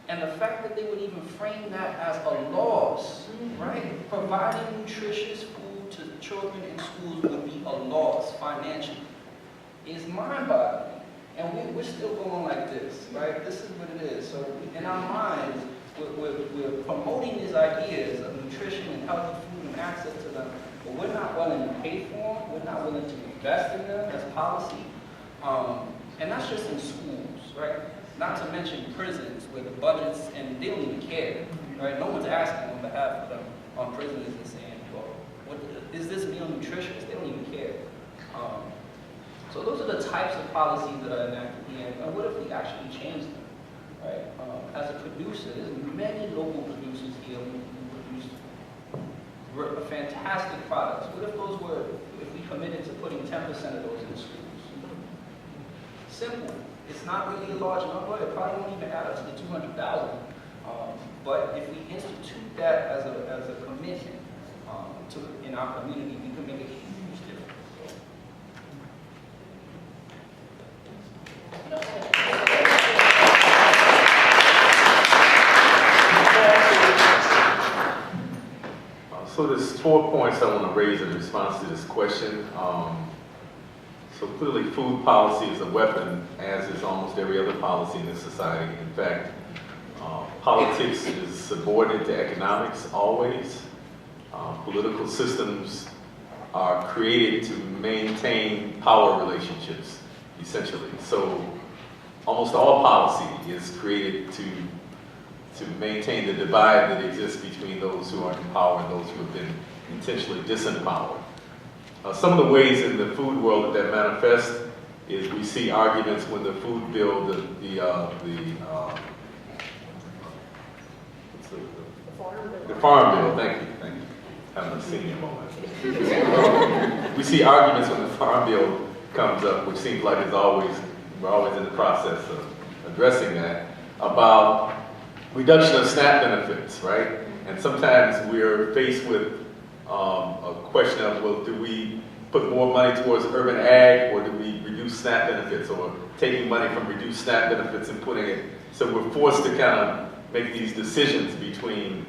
Speaker 5: And the fact that they would even frame that as a loss, right? Providing nutritious food to children in schools would be a loss financially. Is mind-boggling. And we're still going like this, right? This is what it is. So in our minds, we're promoting these ideas of nutrition and healthy food and access to them, but we're not willing to pay for them. We're not willing to invest in them as policy. And that's just in schools, right? Not to mention prisons where the budgets, and they don't even care, right? No one's asking on behalf of them on prisons and saying, well, is this meal nutritious? They don't even care. So those are the types of policies that are enacted here. And what if we actually change them, right? As a producer, there's many local producers here who produce fantastic products. What if those were, if we committed to putting 10% of those in schools? Simple. It's not really a large number. It probably won't even add up to the 200,000. But if we institute that as a commitment in our community, we can make a huge difference.
Speaker 7: So there's 4 points I want to raise in response to this question. So clearly food policy is a weapon, as is almost every other policy in this society. In fact, politics is subordinate to economics always. Political systems are created to maintain power relationships, essentially. So almost all policy is created to maintain the divide that exists between those who are in power and those who have been intentionally disempowered. Some of the ways in the food world that manifest is we see arguments when the food bill, the farm bill, thank you, haven't seen you in a moment. We see arguments when the farm bill comes up, which seems like we're always in the process of addressing that, about reduction of SNAP benefits, right? And sometimes we're faced with a question of, well, do we put more money towards urban ag, or do we reduce SNAP benefits, or taking money from reduced SNAP benefits and putting it, so we're forced to kind of make these decisions between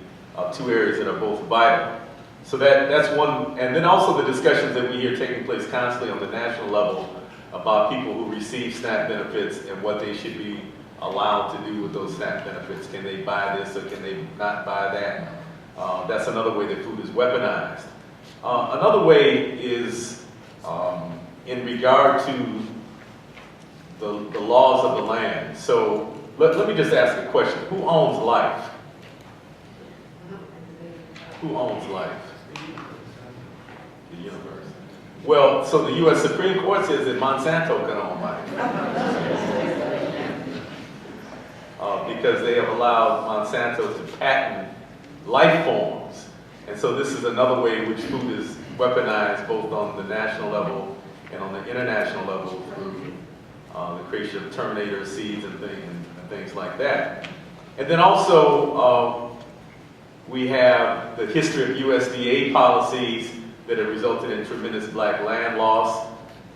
Speaker 7: two areas that are both vital. So that's one, and then also the discussions that we hear taking place constantly on the national level about people who receive SNAP benefits and what they should be allowed to do with those SNAP benefits. Can they buy this or can they not buy that? That's another way that food is weaponized. Another way is in regard to the laws of the land. So let me just ask a question. Who owns life? Who owns life? The universe. Well, so the U.S. Supreme Court says that Monsanto can own life. Because they have allowed Monsanto to patent life forms. And so this is another way in which food is weaponized both on the national level and on the international level through the creation of terminator seeds and things like that. And then also we have the history of USDA policies that have resulted in tremendous black land loss,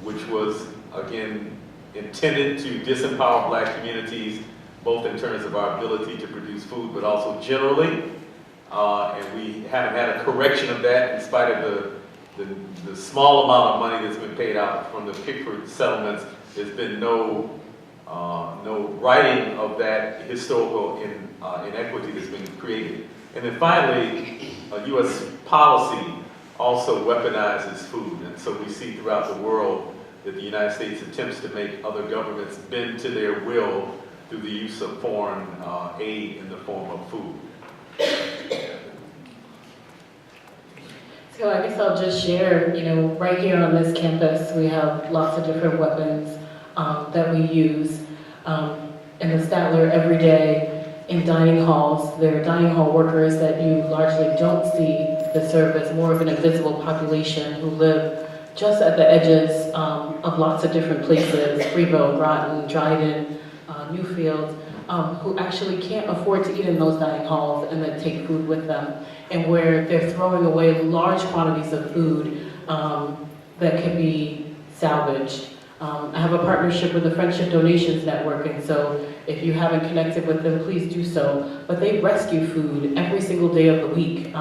Speaker 7: which was, again, intended to disempower black communities, both in terms of our ability to produce food, but also generally. And we haven't had a correction of that in spite of the small amount of money that's been paid out from the Pickford settlements. There's been no righting of that historical inequity that's been created. And then finally, U.S. policy also weaponizes food. And so we see throughout the world that the United States attempts to make other governments bend to their will through the use of foreign aid in the form of food.
Speaker 6: So I guess I'll just share, right here on this campus, we have lots of different weapons that we use in the Statler every day in dining halls. There are dining hall workers that you largely don't see that serve as more of an invisible population who live just at the edges of lots of different places, Freeville, Groton, Dryden, Newfield, who actually can't afford to eat in those dining halls and then take food with them, and where they're throwing away large quantities of food that can be salvaged. I have a partnership with the Friendship Donations Network, and so if you haven't connected with them, please do so. But they rescue food every single day of the week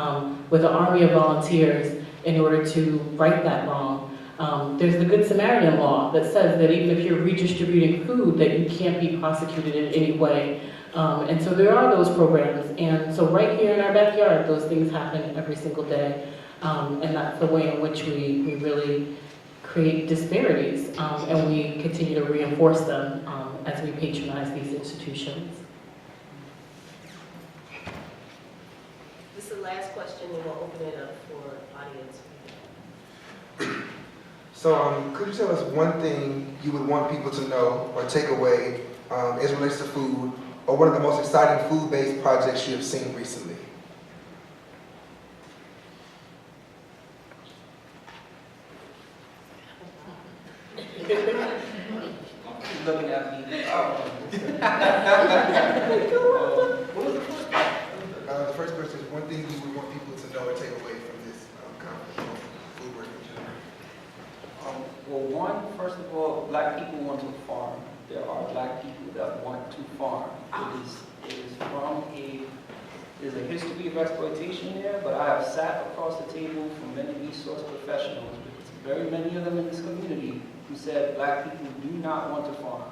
Speaker 6: with an army of volunteers in order to right that wrong. There's the Good Samaritan law that says that even if you're redistributing food, that you can't be prosecuted in any way. And so there are those programs, and so right here in our backyard, those things happen every single day. And that's the way in which we really create disparities, and we continue to reinforce them as we patronize these institutions.
Speaker 1: This is the last question, and we'll open it up for audience.
Speaker 3: So could you tell us one thing you would want people to know or take away as it relates to food, or one of the most exciting food-based projects you have seen recently?
Speaker 5: Looking at me.
Speaker 3: The first question is one thing you would want people to know or take away from this conference on food work in general.
Speaker 5: Well, first of all, Black people want to farm. There are Black people that want to farm. There's a history of exploitation there, but I have sat across the table from many resource professionals, very many of them in this community, who said Black people do not want to farm.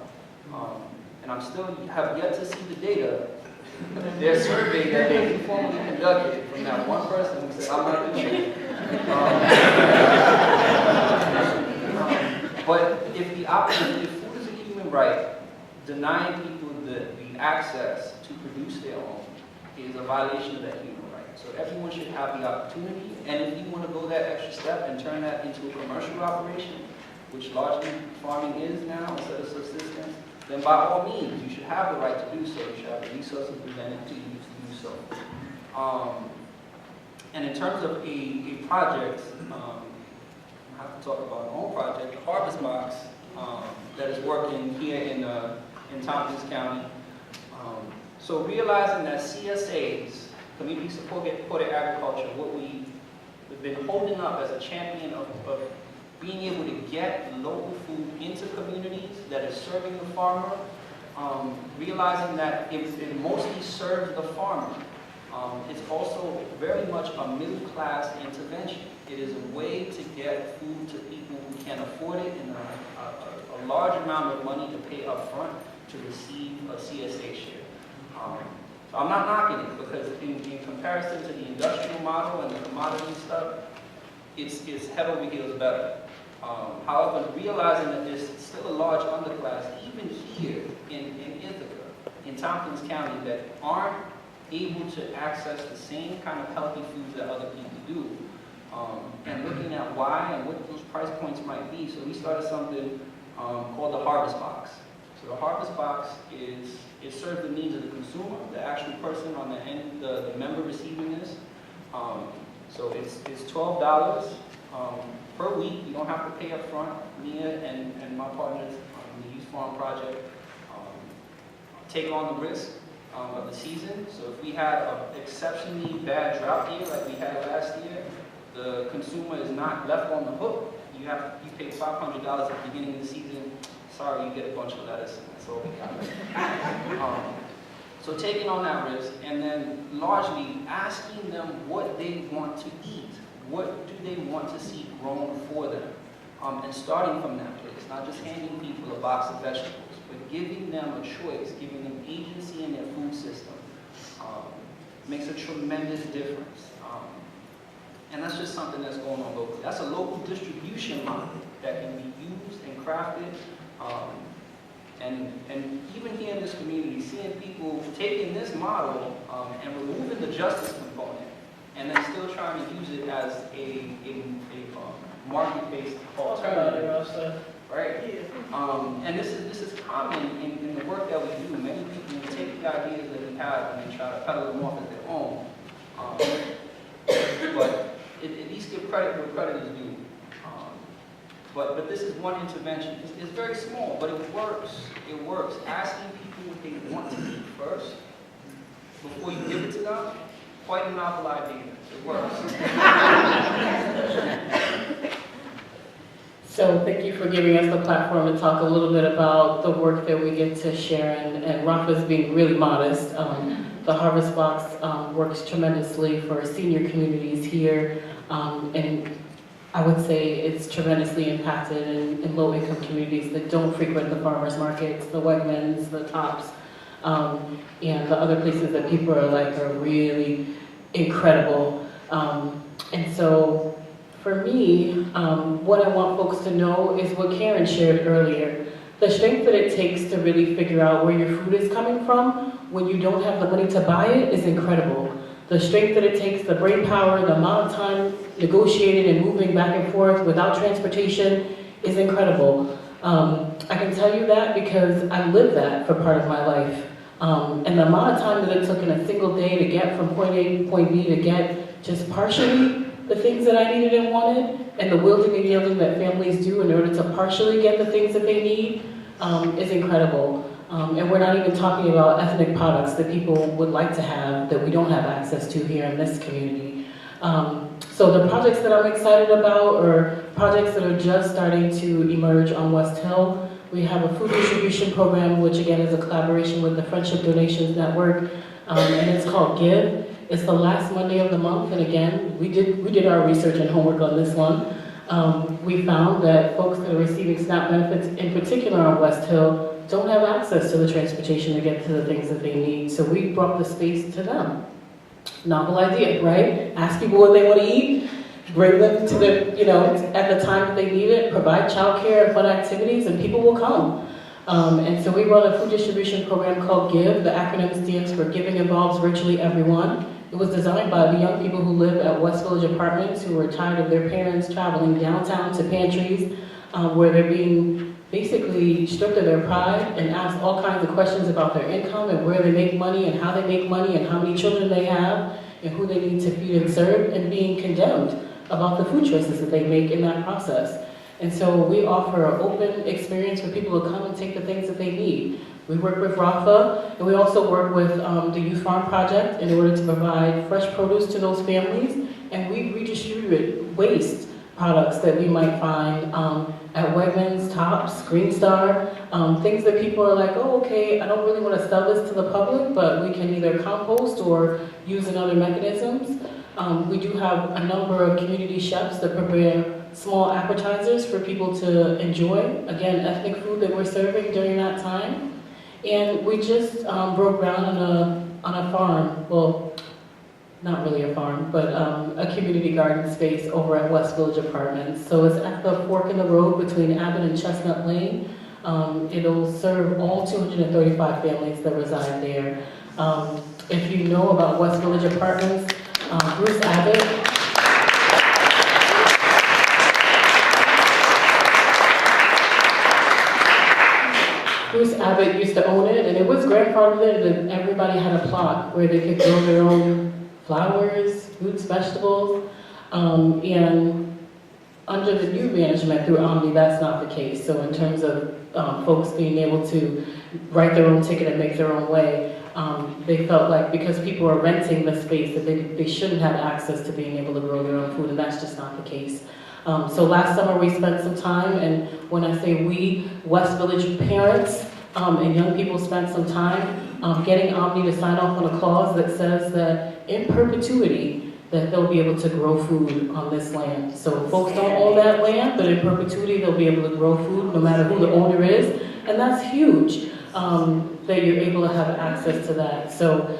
Speaker 5: And I'm still have yet to see the data. Their survey that they informally conducted from that one person who said, I'm not doing it. But if food is a human right, denying people the access to produce their own is a violation of that human right. So everyone should have the opportunity, and if you want to go that extra step and turn that into a commercial operation, which largely farming is now instead of subsistence, then by all means, you should have the right to do so. You should have the resources presented to you to do so. And in terms of a project, I have to talk about our own project, the Harvest Box, that is working here in Tompkins County. So realizing that CSAs, Community Supported Agriculture, what we've been holding up as a champion of being able to get local food into communities that is serving the farmer, realizing that it mostly serves the farmer. It's also very much a middle-class intervention. It is a way to get food to people who can afford it and a large amount of money to pay up front to receive a CSA share. So I'm not knocking it because in comparison to the industrial model and the commodity stuff, it's head over heels better. However, realizing that there's still a large underclass, even here in Ithaca, in Tompkins County, that aren't able to access the same kind of healthy foods that other people do, and looking at why and what those price points might be. So we started something called the Harvest Box. So the Harvest Box it serves the needs of the consumer, the actual person on the end, the member receiving this. So it's $12 per week. You don't have to pay up front. Mia and my partners on the Youth Farm Project take on the risk of the season. So if we had an exceptionally bad drought year like we had last year, the consumer is not left on the hook. You pay $500 at the beginning of the season. Sorry, you get a bunch of lettuce. That's all we got. So taking on that risk, and then largely asking them what they want to eat. What do they want to see grown for them? And starting from that place, not just handing people a box of vegetables, but giving them a choice, giving them agency in their food system, makes a tremendous difference. And that's just something that's going on locally. That's a local distribution model that can be used and crafted. And even here in this community, seeing people taking this model and removing the justice component, and then still trying to use it as a market-based alternative. Right? And this is common in the work that we do. Many people take the ideas that we have and they try to peddle them off as their own. But at least give credit where credit is due. But this is one intervention. It's very small, but it works. It works. Asking people what they want to eat first before you give it to them, quite a novel idea. It works.
Speaker 6: So thank you for giving us the platform to talk a little bit about the work that we get to share, and Rafa's being really modest. The Harvest Box works tremendously for senior communities here, and I would say it's tremendously impacted in low-income communities that don't frequent the farmers markets, the Wegmans, the Tops, and the other places that people are like are really incredible. And so for me, what I want folks to know is what Karen shared earlier. The strength that it takes to really figure out where your food is coming from when you don't have the money to buy it is incredible. The strength that it takes, the brain power, the amount of time negotiating and moving back and forth without transportation is incredible. I can tell you that because I lived that for part of my life. And the amount of time that it took in a single day to get from point A to point B to get just partially the things that I needed and wanted, and the wielding and yielding that families do in order to partially get the things that they need, is incredible. And we're not even talking about ethnic products that people would like to have that we don't have access to here in this community. So the projects that I'm excited about are projects that are just starting to emerge on West Hill. We have a food distribution program, which again is a collaboration with the Friendship Donations Network, and it's called Give. It's the last Monday of the month, and again, we did our research and homework on this one. We found that folks that are receiving SNAP benefits, in particular on West Hill, don't have access to the transportation to get to the things that they need. So we brought the space to them. Novel idea, right? Ask people what they want to eat, bring them to the, at the time that they need it, provide childcare and fun activities, and people will come. And so we run a food distribution program called GIVE. The acronym stands for Giving Involves Virtually Everyone. It was designed by the young people who live at West Village Apartments who were tired of their parents traveling downtown to pantries where they're being basically stripped of their pride and asked all kinds of questions about their income and where they make money and how they make money and how many children they have and who they need to feed and serve, and being condemned about the food choices that they make in that process. And so we offer an open experience for people to come and take the things that they need. We work with Rafa, and we also work with the Youth Farm Project in order to provide fresh produce to those families, and we redistribute waste products that we might find at Wegmans, Tops, Green Star, things that people are like, oh, okay, I don't really want to sell this to the public, but we can either compost or use in other mechanisms. We do have a number of community chefs that prepare small appetizers for people to enjoy. Again, ethnic food that we're serving during that time. And we just broke ground on a farm, well, not really a farm, but a community garden space over at West Village Apartments. So it's at the fork in the road between Abbott and Chestnut Lane. It'll serve all 235 families that reside there. If you know about West Village Apartments, Bruce Abbott, Bruce Abbott used to own it, and it was grandfathered in, and everybody had a plot where they could grow their own flowers, fruits, vegetables, and under the new management through Omni, that's not the case. So in terms of folks being able to write their own ticket and make their own way, they felt like because people are renting the space that they shouldn't have access to being able to grow their own food, and that's just not the case. So last summer we spent some time, and when I say we, West Village parents and young people spent some time getting Omni to sign off on a clause that says that in perpetuity that they'll be able to grow food on this land. So folks don't own that land, but in perpetuity they'll be able to grow food no matter who the owner is, and that's huge that you're able to have access to that. So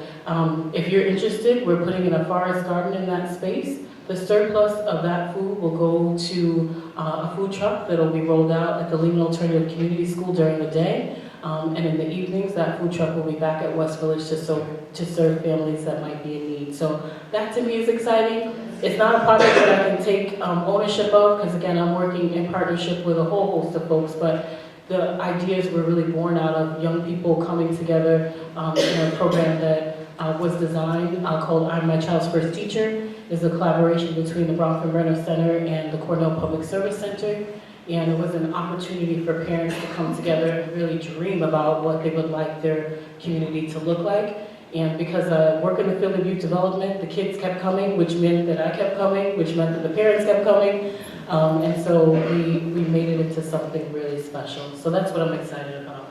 Speaker 6: if you're interested, we're putting in a forest garden in that space. The surplus of that food will go to a food truck that'll be rolled out at the Lehman Alternative Community School during the day. And in the evenings, that food truck will be back at West Village to serve families that might be in need. So that to me is exciting. It's not a project that I can take ownership of, because again, I'm working in partnership with a whole host of folks, but the ideas were really born out of young people coming together in a program that was designed called I'm My Child's First Teacher. It's a collaboration between the Bronfman Brenner Center and the Cornell Public Service Center. And it was an opportunity for parents to come together and really dream about what they would like their community to look like. And because I work in the field of youth development, the kids kept coming, which meant that I kept coming, which meant that the parents kept coming. And so we made it into something really special. So that's what I'm excited about.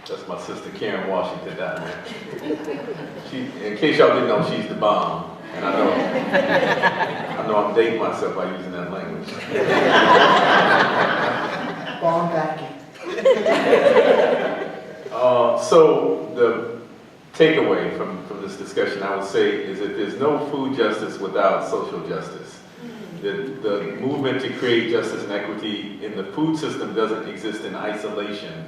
Speaker 7: That's my sister Karen Washington down there. In case y'all didn't know, she's the bomb. And I know I'm dating myself by using that language.
Speaker 4: Bomb backing.
Speaker 7: So the takeaway from this discussion, I would say, is that there's no food justice without social justice. The movement to create justice and equity in the food system doesn't exist in isolation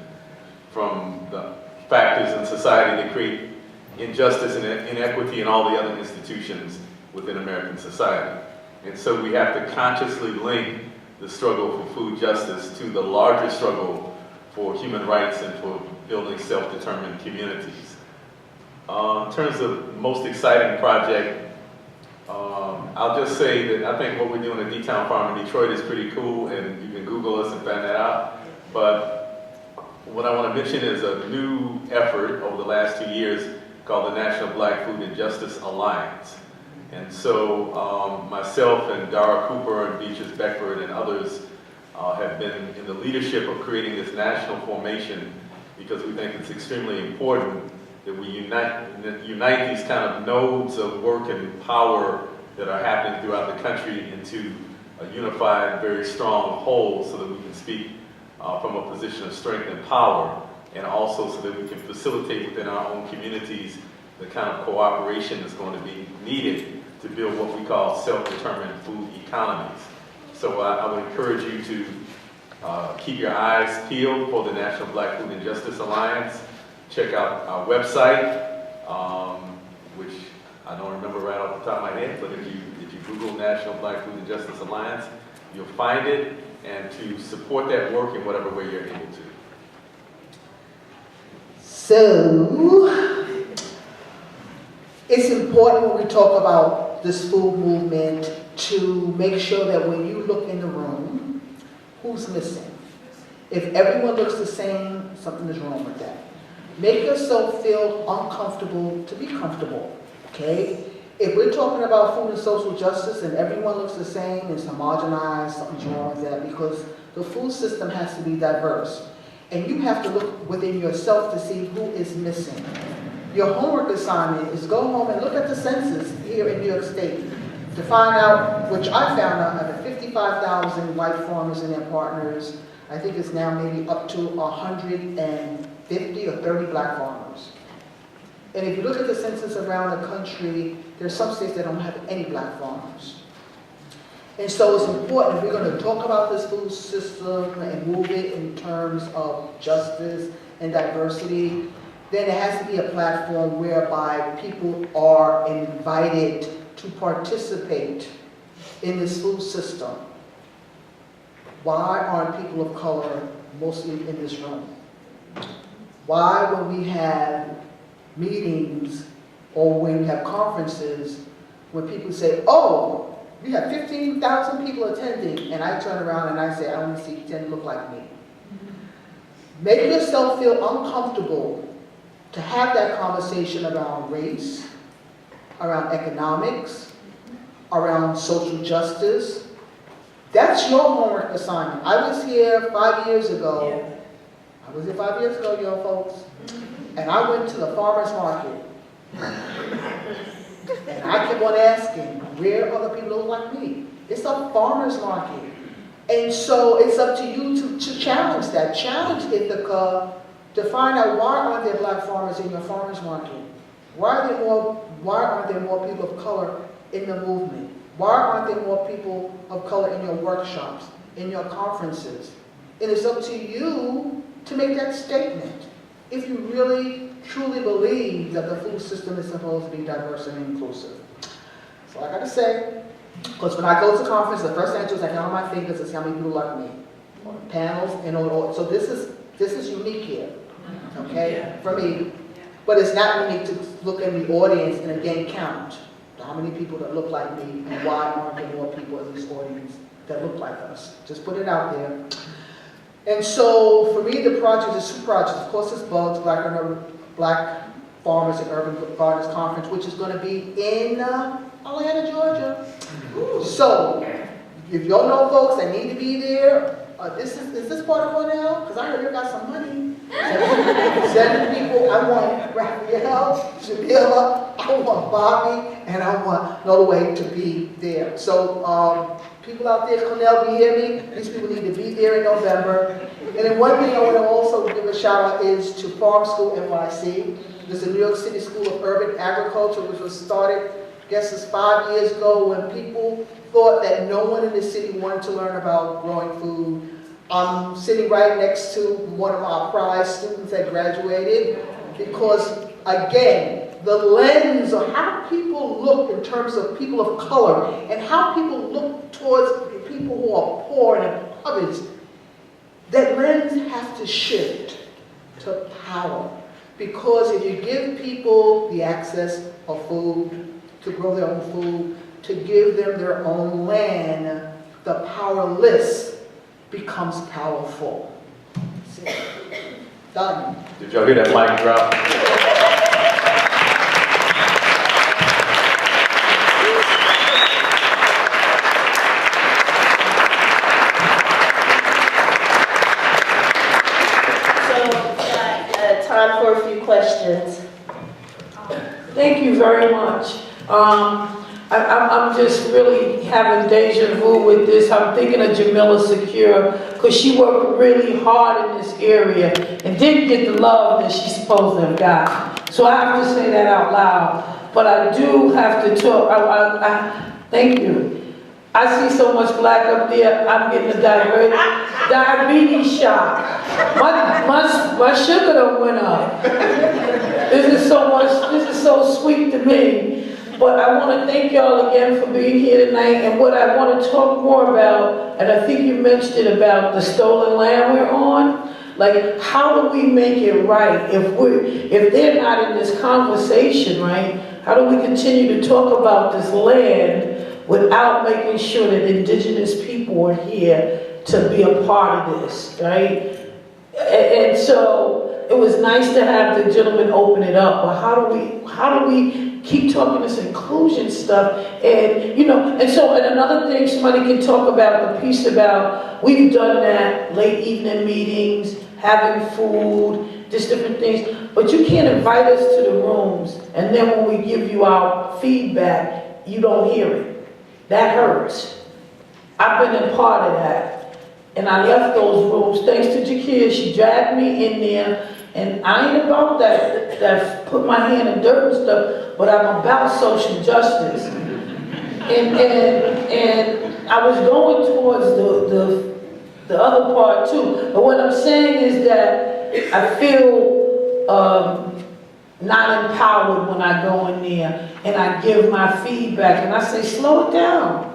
Speaker 7: from the factors in society that create injustice and inequity in all the other institutions within American society. And so we have to consciously link the struggle for food justice to the larger struggle for human rights and for building self-determined communities. In terms of most exciting project, I'll just say that I think what we're doing at D-Town Farm in Detroit is pretty cool, and you can Google us and find that out. But what I want to mention is a new effort over the last 2 years called the National Black Food and Justice Alliance. And so myself and Dara Cooper and Beatrice Beckford and others have been in the leadership of creating this national formation because we think it's extremely important that we unite these kind of nodes of work and power that are happening throughout the country into a unified, very strong whole so that we can speak from a position of strength and power, and also so that we can facilitate within our own communities the kind of cooperation that's going to be needed to build what we call self-determined food economies. So I would encourage you to keep your eyes peeled for the National Black Food and Justice Alliance. Check out our website, which I don't remember right off the top of my head, but if you Google National Black Food and Justice Alliance, you'll find it, and to support that work in whatever way you're able to.
Speaker 4: So, it's important when we talk about this food movement to make sure that when you look in the room, who's missing? If everyone looks the same, something is wrong with that. Make yourself feel uncomfortable to be comfortable, okay? If we're talking about food and social justice and everyone looks the same, it's homogenized, something's wrong with that, because the food system has to be diverse. And you have to look within yourself to see who is missing. Your homework assignment is go home and look at the census here in New York State to find out, which I found out, out of 55,000 white farmers and their partners, I think it's now maybe up to 150 or 30 black farmers. And if you look at the census around the country, there's some states that don't have any black farmers. And so it's important, if we're going to talk about this food system and move it in terms of justice and diversity, then it has to be a platform whereby people are invited to participate in this food system. Why aren't people of color mostly in this room? Why, when we have meetings or when we have conferences, when people say, oh, we have 15,000 people attending, and I turn around and I say, I only see 10 look like me. Make yourself feel uncomfortable to have that conversation around race, around economics, around social justice. That's your homework assignment. I was here 5 years ago. I was here 5 years ago, y'all folks. And I went to the farmer's market. And I kept on asking, where are the people who look like me? It's a farmer's market. And so it's up to you to challenge that. Challenge Ithaca to find out why aren't there black farmers in your farmer's market? Why aren't there more people of color in the movement? Why aren't there more people of color in your workshops, in your conferences? And it's up to you to make that statement. If you really, truly believe that the food system is supposed to be diverse and inclusive. That's all I gotta say. Because when I go to conference, the first thing I do is I count on my fingers and see how many people like me. On panels and on, so this is unique here, okay, for me. But it's not unique to look in the audience and again count. how many people that look like me, and why aren't there more people in this audience that look like us? Just put it out there. And so for me, the project is 2 projects. Of course, it's Bugs, Black Farmers and Urban Gardeners Conference, which is going to be in Atlanta, Georgia. So if y'all know folks that need to be there, is this part of Cornell? Because I heard you got some money. Send people. I want Raphael, Jamila, I want Bobby, and I want Nolaway to be there. So people out there, Cornell, if you hear me, these people need to be there in November. And then one thing I want to also give a shout out is to Farm School NYC. There's the New York City School of Urban Agriculture, which was started, I guess it's 5 years ago, when people thought that no one in the city wanted to learn about growing food. I'm sitting right next to one of our prize students that graduated because, again, the lens of how people look in terms of people of color and how people look towards people who are poor and impoverished, that lens has to shift to power. Because if you give people the access of food, to grow their own food, to give them their own land, the powerless becomes powerful. See? Done.
Speaker 7: Did y'all hear that mic drop?
Speaker 1: So, time for a few questions.
Speaker 8: Thank you very much. I'm just really having deja vu with this. I'm thinking of Jamila Secure, because she worked really hard in this area and didn't get the love that she's supposed to have got. So I have to say that out loud. But I do have to talk. Thank you. I see so much black up there, I'm getting a diabetes shot. My sugar done went up. This is so sweet to me. But I want to thank y'all again for being here tonight. And what I want to talk more about, and I think you mentioned it about the stolen land we're on, like how do we make it right if they're not in this conversation, right? How do we continue to talk about this land without making sure that indigenous people are here to be a part of this, right? And so it was nice to have the gentleman open it up, but how do we keep talking this inclusion stuff? And and another thing, somebody can talk about the piece about, we've done that, late evening meetings, having food, just different things, but you can't invite us to the rooms, and then when we give you our feedback, you don't hear it. That hurts. I've been a part of that. And I left those rooms, thanks to Jakia, she dragged me in there, and I ain't about that put my hand in dirt and stuff, but I'm about social justice. And I was going towards the other part too. But what I'm saying is that I feel not empowered when I go in there and I give my feedback and I say, slow it down.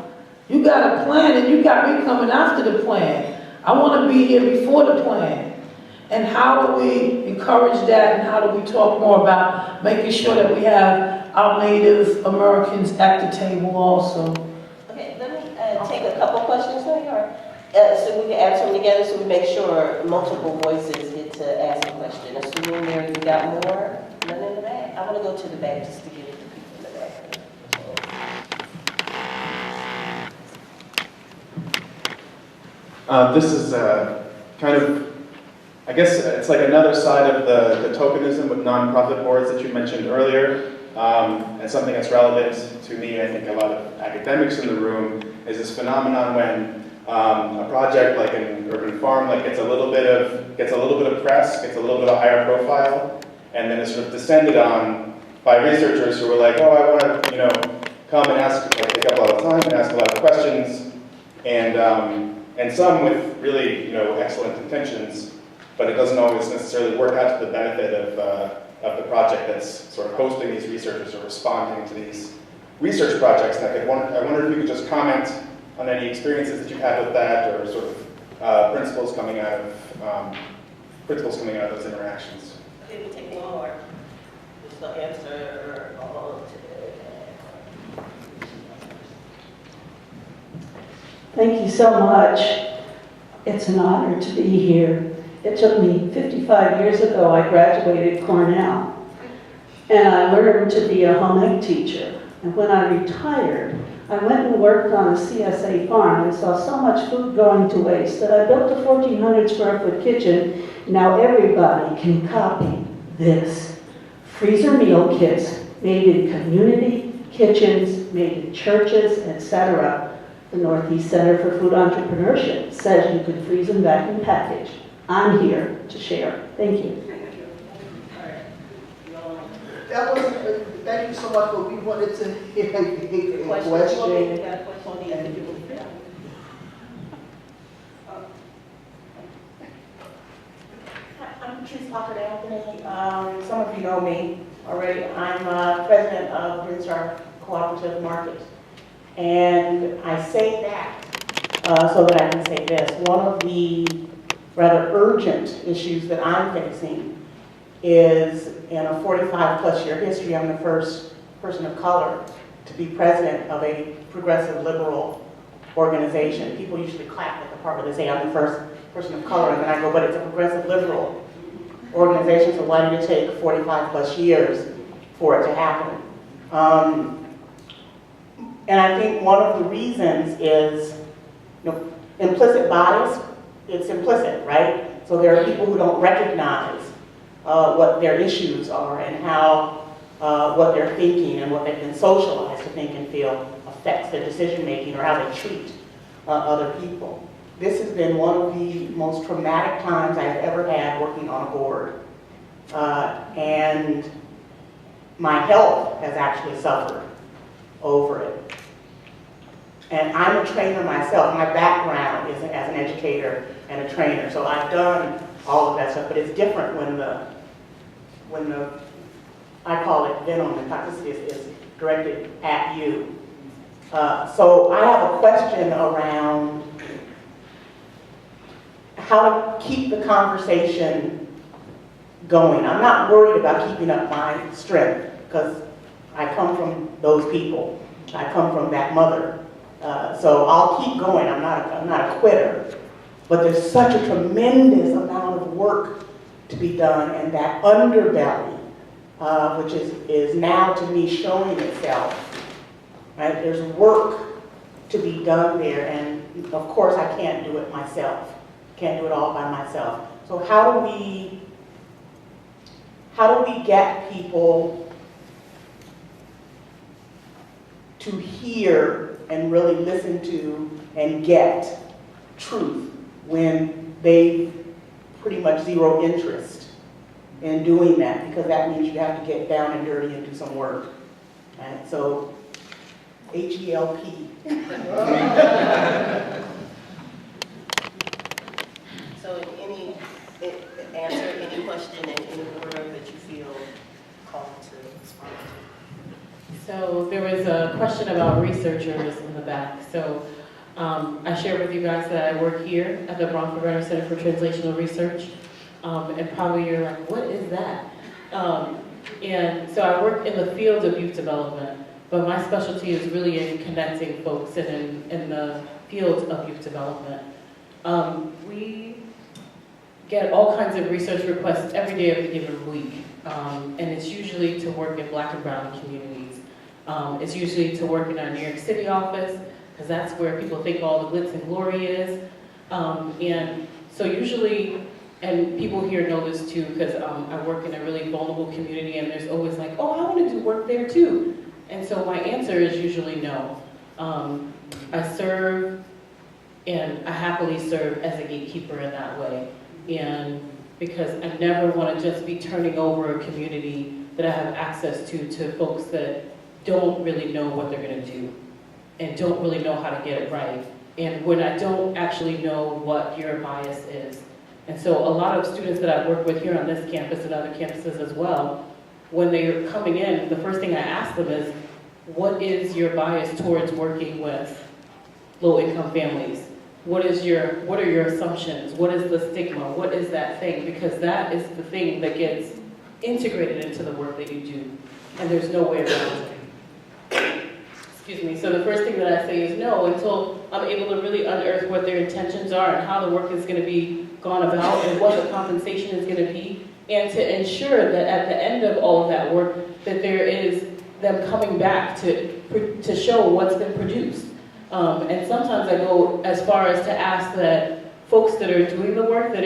Speaker 8: You got a plan and you got me coming after the plan. I want to be here before the plan. And how do we encourage that, and how do we talk more about making sure that we have our Native Americans at the table also?
Speaker 1: Okay, let me take a couple questions here, so we can answer them together so we make sure multiple voices get to ask a question. Assuming Mary, you got more? None in the back? I want to go to the back just to give it to people in the back.
Speaker 9: This is kind of, I guess it's like another side of the tokenism with nonprofit boards that you mentioned earlier, and something that's relevant to me, I think a lot of academics in the room, is this phenomenon when a project like an urban farm gets a little bit of press, gets a little bit of higher profile, and then it's sort of descended on by researchers who were like, oh, I want to come and ask, take up a lot of time and ask a lot of questions, and some with really excellent intentions. But it doesn't always necessarily work out to the benefit of the project that's sort of hosting these researchers or responding to these research projects. And I wonder if you could just comment on any experiences that you've had with that, or sort of principles coming out of those interactions.
Speaker 1: Okay, we'll take one more. Just to answer all today.
Speaker 10: Thank you so much. It's an honor to be here. It took me 55 years ago, I graduated Cornell, and I learned to be a home ec teacher. And when I retired, I went and worked on a CSA farm and saw so much food going to waste that I built a 1,400 square foot kitchen. Now everybody can copy this. Freezer meal kits made in community kitchens, made in churches, etc. The Northeast Center for Food Entrepreneurship says you can freeze and vacuum package. I'm here to share. Thank you.
Speaker 4: That was, thank you so much, but we wanted to hear a question.
Speaker 11: I'm Patrice Pocket Anthony. Some of you know me already. I'm president of Green Star Cooperative Market. And I say that so that I can say this. One of the rather urgent issues that I'm facing is in a 45-plus year history, I'm the first person of color to be president of a progressive liberal organization. People usually clap at the part where they say I'm the first person of color, and then I go, but it's a progressive liberal organization, so why did it take 45-plus years for it to happen? And I think one of the reasons is, implicit bias. It's implicit, right? So there are people who don't recognize what their issues are and how what they're thinking and what they've been socialized to think and feel affects their decision making or how they treat other people. This has been one of the most traumatic times I've ever had working on a board. And my health has actually suffered over it. And I'm a trainer myself. My background is as an educator and a trainer, so I've done all of that stuff, but it's different when the I call it venom, the toxicity is directed at you. So I have a question around how to keep the conversation going. I'm not worried about keeping up my strength because I come from those people. I come from that mother. So I'll keep going. I'm not a quitter. But there's such a tremendous amount of work to be done, and that underbelly, which is now to me showing itself. Right? There's work to be done there, and of course I can't do it myself. Can't do it all by myself. So how do we get people to hear and really listen to and get truth when they pretty much zero interest in doing that, because that means you have to get down and dirty and do some work. Right? So, H-E-L-P.
Speaker 1: So answer any question in any order that you feel called to respond to.
Speaker 6: So there was a question about researchers in the back. So I shared with you guys that I work here at the Bronford Renner Center for Translational Research. And probably you're like, what is that? And so I work in the field of youth development, but my specialty is really in connecting folks and in the field of youth development. We get all kinds of research requests every day of the given week. And it's usually to work in Black and brown communities. It's usually to work in our New York City office, because that's where people think all the glitz and glory is. And so usually, and people here know this too, because I work in a really vulnerable community, and there's always like, oh, I want to do work there too. And so my answer is usually no. I serve, and I happily serve as a gatekeeper in that way. And because I never want to just be turning over a community that I have access to folks that don't really know what they're going to do and don't really know how to get it right. And when I don't actually know what your bias is. And so a lot of students that I work with here on this campus and other campuses as well, when they're coming in, the first thing I ask them is, what is your bias towards working with low-income families? What are your assumptions? What is the stigma? What is that thing? Because that is the thing that gets integrated into the work that you do. And there's no way around it. Excuse me. So the first thing that I say is no until I'm able to really unearth what their intentions are and how the work is going to be gone about and what the compensation is going to be, and to ensure that at the end of all of that work that there is them coming back to show what's been produced. And sometimes I go as far as to ask that folks that are doing the work, that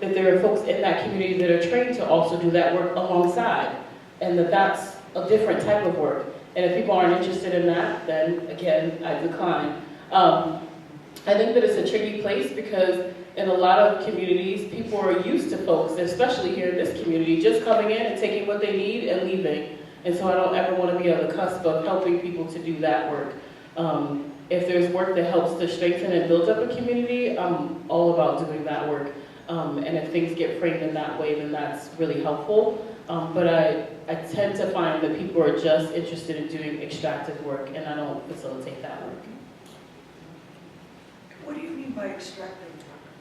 Speaker 6: there are folks in that community that are trained to also do that work alongside, and that's a different type of work. And if people aren't interested in that, then again, I decline. I think that it's a tricky place because in a lot of communities, people are used to folks, especially here in this community, just coming in and taking what they need and leaving. And so I don't ever want to be on the cusp of helping people to do that work. If there's work that helps to strengthen and build up a community, I'm all about doing that work. And if things get framed in that way, then that's really helpful. But I tend to find that people are just interested in doing extractive work, and I don't facilitate that work.
Speaker 12: What do you mean by extractive?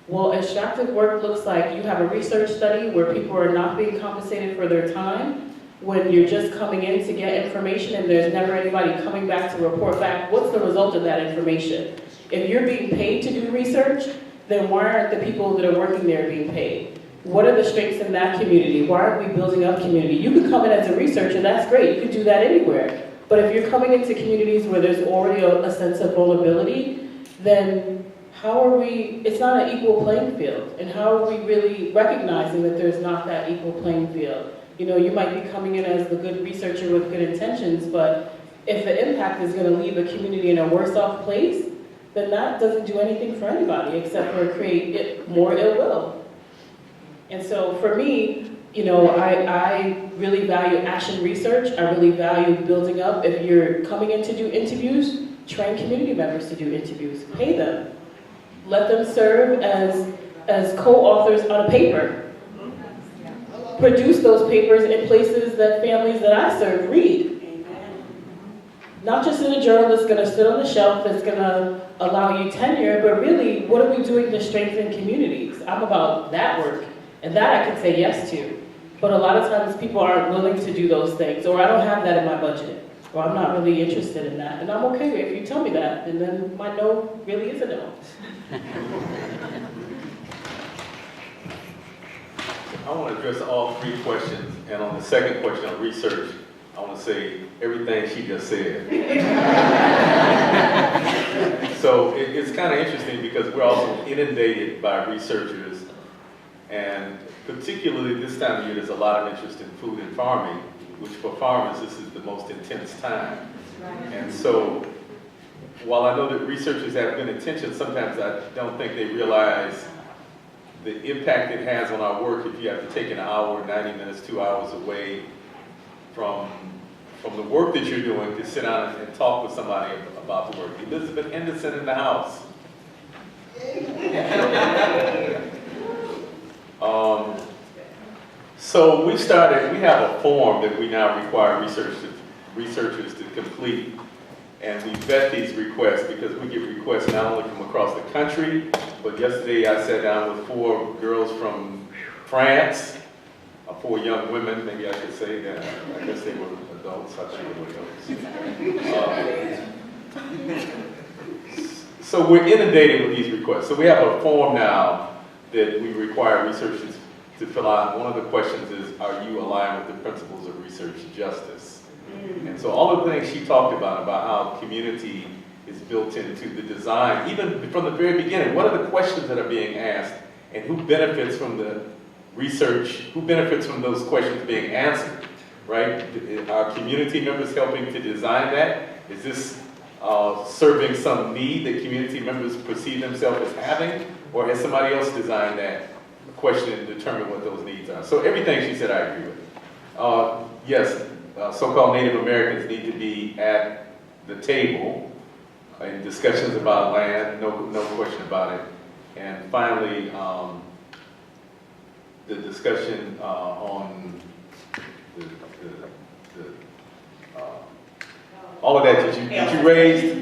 Speaker 6: Well, extractive work looks like you have a research study where people are not being compensated for their time, when you're just coming in to get information and there's never anybody coming back to report back, what's the result of that information? If you're being paid to do research, then why aren't the people that are working there being paid? What are the strengths in that community? Why aren't we building up community? You could come in as a researcher, that's great, you could do that anywhere. But if you're coming into communities where there's already a sense of vulnerability, then how are we, it's not an equal playing field. And how are we really recognizing that there's not that equal playing field? You know, you might be coming in as the good researcher with good intentions, but if the impact is going to leave a community in a worse off place, then that doesn't do anything for anybody except for create more ill will. And so for me, you know, I really value action research. I really value building up. If you're coming in to do interviews, train community members to do interviews. Pay them. Let them serve as co-authors on a paper. Produce those papers in places that families that I serve read. Not just in a journal that's going to sit on the shelf, that's going to allow you tenure, but really, what are we doing to strengthen communities? I'm about that work, and that I can say yes to. But a lot of times people aren't willing to do those things, or I don't have that in my budget, or I'm not really interested in that. And I'm okay if you tell me that, and then my no really is a no.
Speaker 7: I want to address all three questions, and on the second question on research, I want to say everything she just said. So it's kind of interesting because we're also inundated by researchers, and particularly this time of year, there's a lot of interest in food and farming, which for farmers, this is the most intense time. And so, while I know that researchers have good intentions, sometimes I don't think they realize the impact it has on our work if you have to take an hour, 90 minutes, 2 hours away from the work that you're doing to sit down and talk with somebody about the work. Elizabeth Henderson in the house. So we have a form that we now require researchers to complete, and we vet these requests because we get requests not only from across the country, but yesterday I sat down with 4 girls from France, 4 young women, maybe I should say that. I guess they were adults, I think they were adults. So we're inundated with these requests. So we have a form now that we require researchers to fill out. One of the questions is, are you aligned with the principles of research justice? And so all of the things she talked about how community is built into the design, even from the very beginning, what are the questions that are being asked, and who benefits from the research, who benefits from those questions being answered, right? Are community members helping to design that? Is this serving some need that community members perceive themselves as having, or has somebody else designed that question and determined what those needs are? So everything she said I agree with. Yes, so-called Native Americans need to be at the table in discussions about land, no question about it. And finally, the discussion on all of that you raised.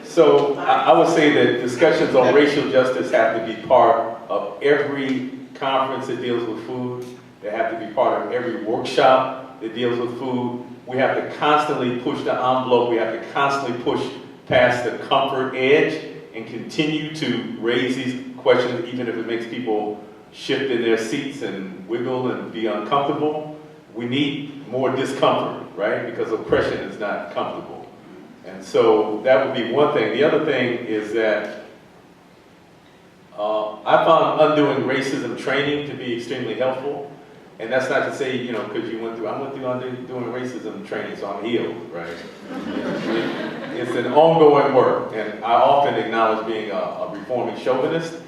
Speaker 7: So I would say that discussions on racial justice have to be part of every conference that deals with food. They have to be part of every workshop that deals with food. we have to constantly push the envelope, we have to constantly push past the comfort edge and continue to raise these questions, even if it makes people shift in their seats and wiggle and be uncomfortable. We need more discomfort, right? Because oppression is not comfortable. And so that would be one thing. The other thing is that I found undoing racism training to be extremely helpful. And that's not to say, because I went through undoing racism training, so I'm healed, right? It's an ongoing work. And I often acknowledge being a reforming chauvinist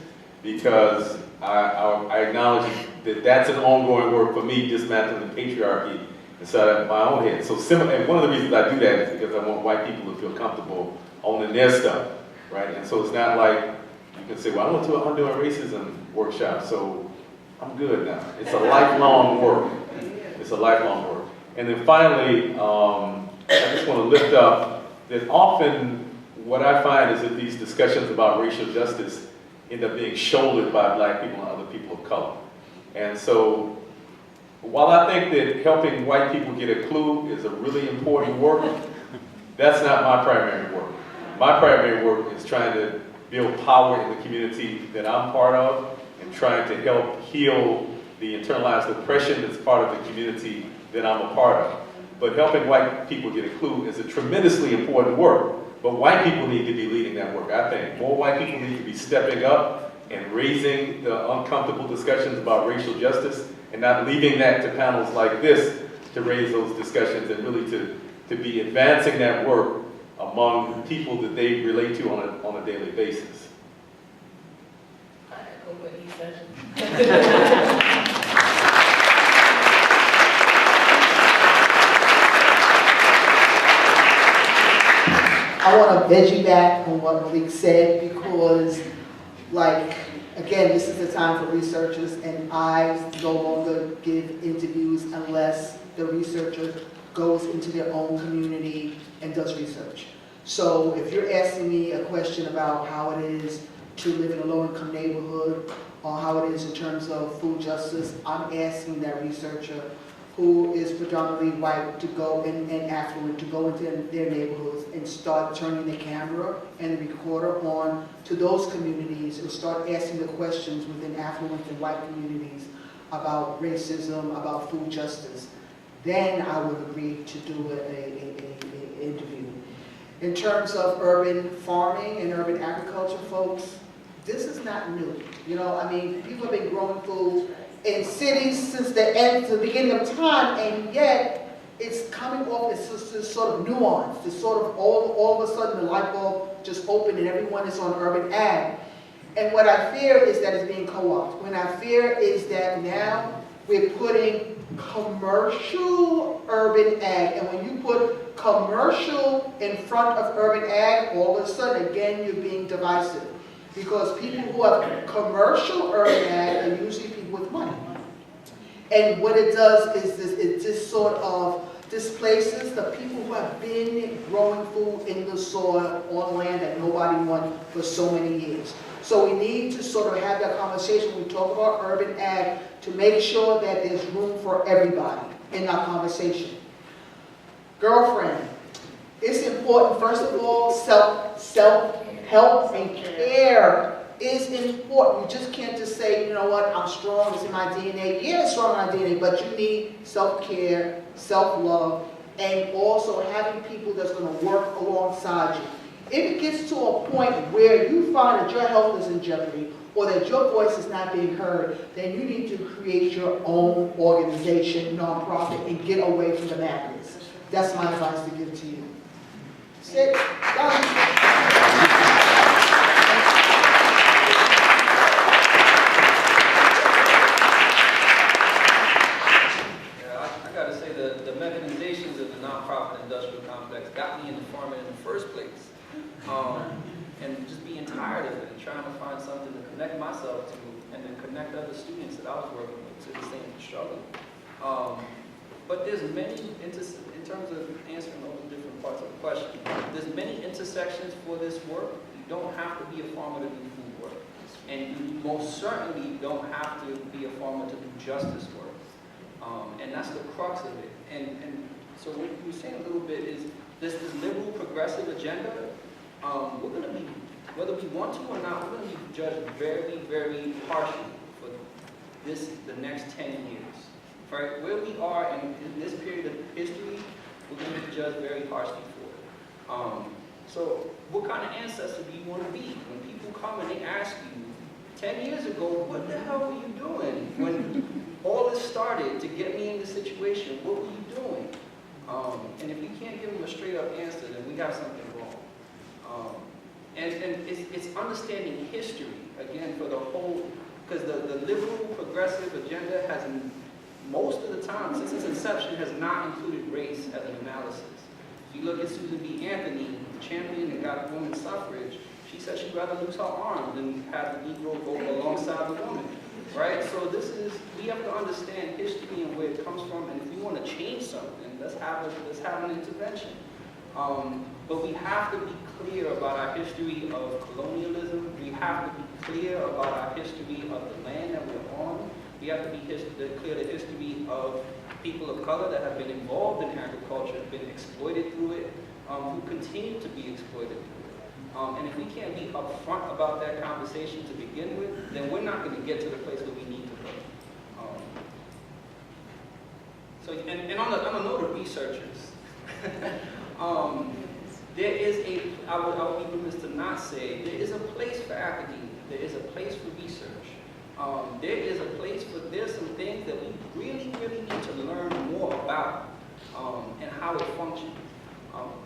Speaker 7: because I acknowledge that that's an ongoing work for me, dismantling the patriarchy inside of my own head. So and one of the reasons I do that is because I want white people to feel comfortable owning their stuff, right? And so it's not like you can say, well, I went to an undoing racism workshop, so I'm good now. It's a lifelong work. It's a lifelong work. And then finally, I just want to lift up that often what I find is that these discussions about racial justice end up being shouldered by black people and other people of color. And so while I think that helping white people get a clue is a really important work, that's not my primary work. My primary work is trying to build power in the community that I'm part of and trying to help heal the internalized oppression that's part of the community that I'm a part of. But helping white people get a clue is a tremendously important work. But white people need to be leading that work, I think. More white people need to be stepping up and raising the uncomfortable discussions about racial justice and not leaving that to panels like this to raise those discussions and really to be advancing that work among people that they relate to on a daily basis.
Speaker 6: I echo what he said.
Speaker 4: I want to piggyback on what Malik said because, again, this is the time for researchers, and I no longer give interviews unless the researcher goes into their own community and does research. So if you're asking me a question about how it is to live in a low-income neighborhood or how it is in terms of food justice, I'm asking that researcher who is predominantly white to go and affluent to go into their neighborhoods and start turning the camera and the recorder on to those communities and start asking the questions within affluent and white communities about racism, about food justice. Then I would agree to do an interview. In terms of urban farming and urban agriculture, folks, this is not new. People have been growing food in cities since the beginning of time, and yet it's coming off as this sort of nuance, this sort of all of a sudden the light bulb just opened and everyone is on urban ag. And what I fear is that it's being co-opted. What I fear is that now we're putting commercial urban ag, and when you put commercial in front of urban ag, all of a sudden again you're being divisive. Because people who have commercial urban ag are usually people with money. And what it does is it just sort of displaces the people who have been growing food in the soil on land that nobody wanted for so many years. So we need to sort of have that conversation when we talk about urban ag to make sure that there's room for everybody in our conversation. Girlfriend, it's important, first of all, self-help and care is important. You just can't just say, you know what, I'm strong, it's in my DNA. Yeah, it's strong in my DNA, but you need self-care, self-love, and also having people that's going to work alongside you. If it gets to a point where you find that your health is in jeopardy or that your voice is not being heard, then you need to create your own organization, nonprofit, and get away from the madness. That's my advice to give to you. Sit down.
Speaker 5: Got me into farming in the first place. And just being tired of it and trying to find something to connect myself to and then connect other students that I was working with to the same struggle. But there's many, in terms of answering all the different parts of the question, there's many intersections for this work. You don't have to be a farmer to do food work. And you most certainly don't have to be a farmer to do justice work. And that's the crux of it. And So what you were saying a little bit is this liberal progressive agenda, we're going to be, whether we want to or not, we're going to be judged very, very harshly for the next 10 years. Right? Where we are in this period of history, we're going to be judged very harshly for it. So what kind of ancestor do you want to be? When people come and they ask you, 10 years ago, what the hell were you doing? When all this started to get me in this situation, what were you doing? And if you can't give them a straight up answer, then we got something wrong. And it's understanding history, again, for the whole, because the liberal progressive agenda has, most of the time, since its inception, has not included race as an analysis. If you look at Susan B. Anthony, the champion that got women's suffrage, she said she'd rather lose her arm than have the Negro go alongside the woman, right? So we have to understand history and where it comes from, and if we want to change something, let's have an intervention. But we have to be clear about our history of colonialism. We have to be clear about our history of the land that we're on. We have to be clear the history of people of color that have been involved in agriculture, have been exploited through it, who continue to be exploited through it. And if we can't be upfront about that conversation to begin with, then we're not going to get to the place where we need to go. And on the note of researchers, there is I would be remiss to not say, there is a place for academia, there is a place for research. There's some things that we really, really need to learn more about and how it functions.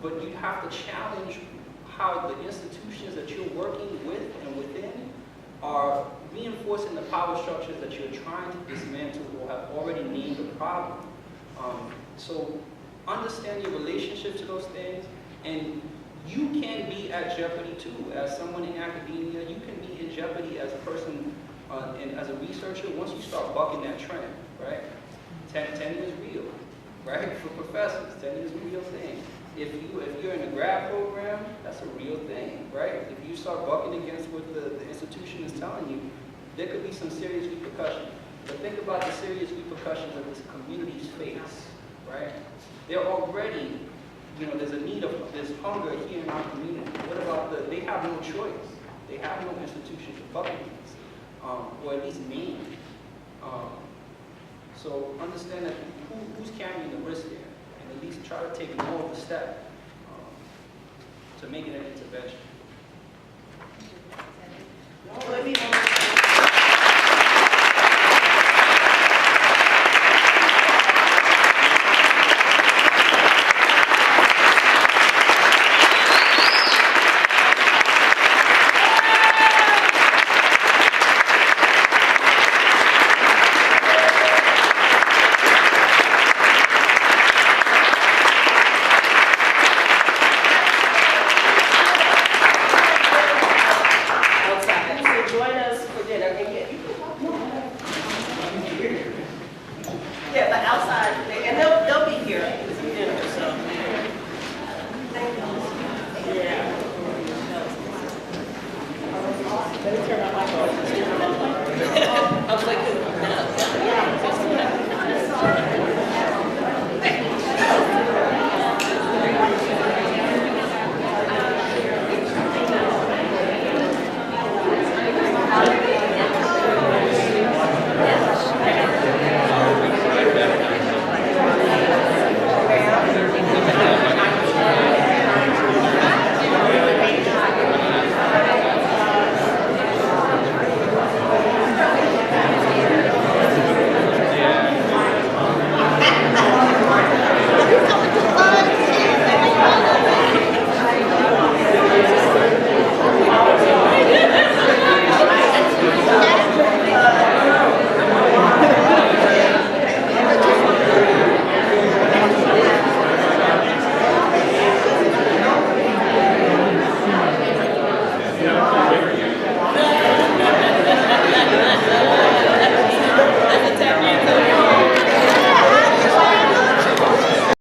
Speaker 5: But you have to challenge how the institutions that you're working with and within are reinforcing the power structures that you're trying to dismantle or have already named a problem. So understand your relationship to those things, and you can be at jeopardy too. As someone in academia, you can be in jeopardy as a person and as a researcher once you start bucking that trend, right? 10 years real, right? For professors, 10 years a real thing. If you're in a grad program, that's a real thing, right? If you start bucking against what the institution is telling you, there could be some serious repercussions. But think about the serious repercussions that this communities face, right? They're already, there's a need there's hunger here in our community. What about they have no choice. They have no institution to buck against, or at least name. So understand that who's carrying the risk there, and at least try to take more of a step to make it an intervention.
Speaker 1: Yeah, but outside, and they'll be here for dinner, so. Thank you. Yeah. Let me turn on.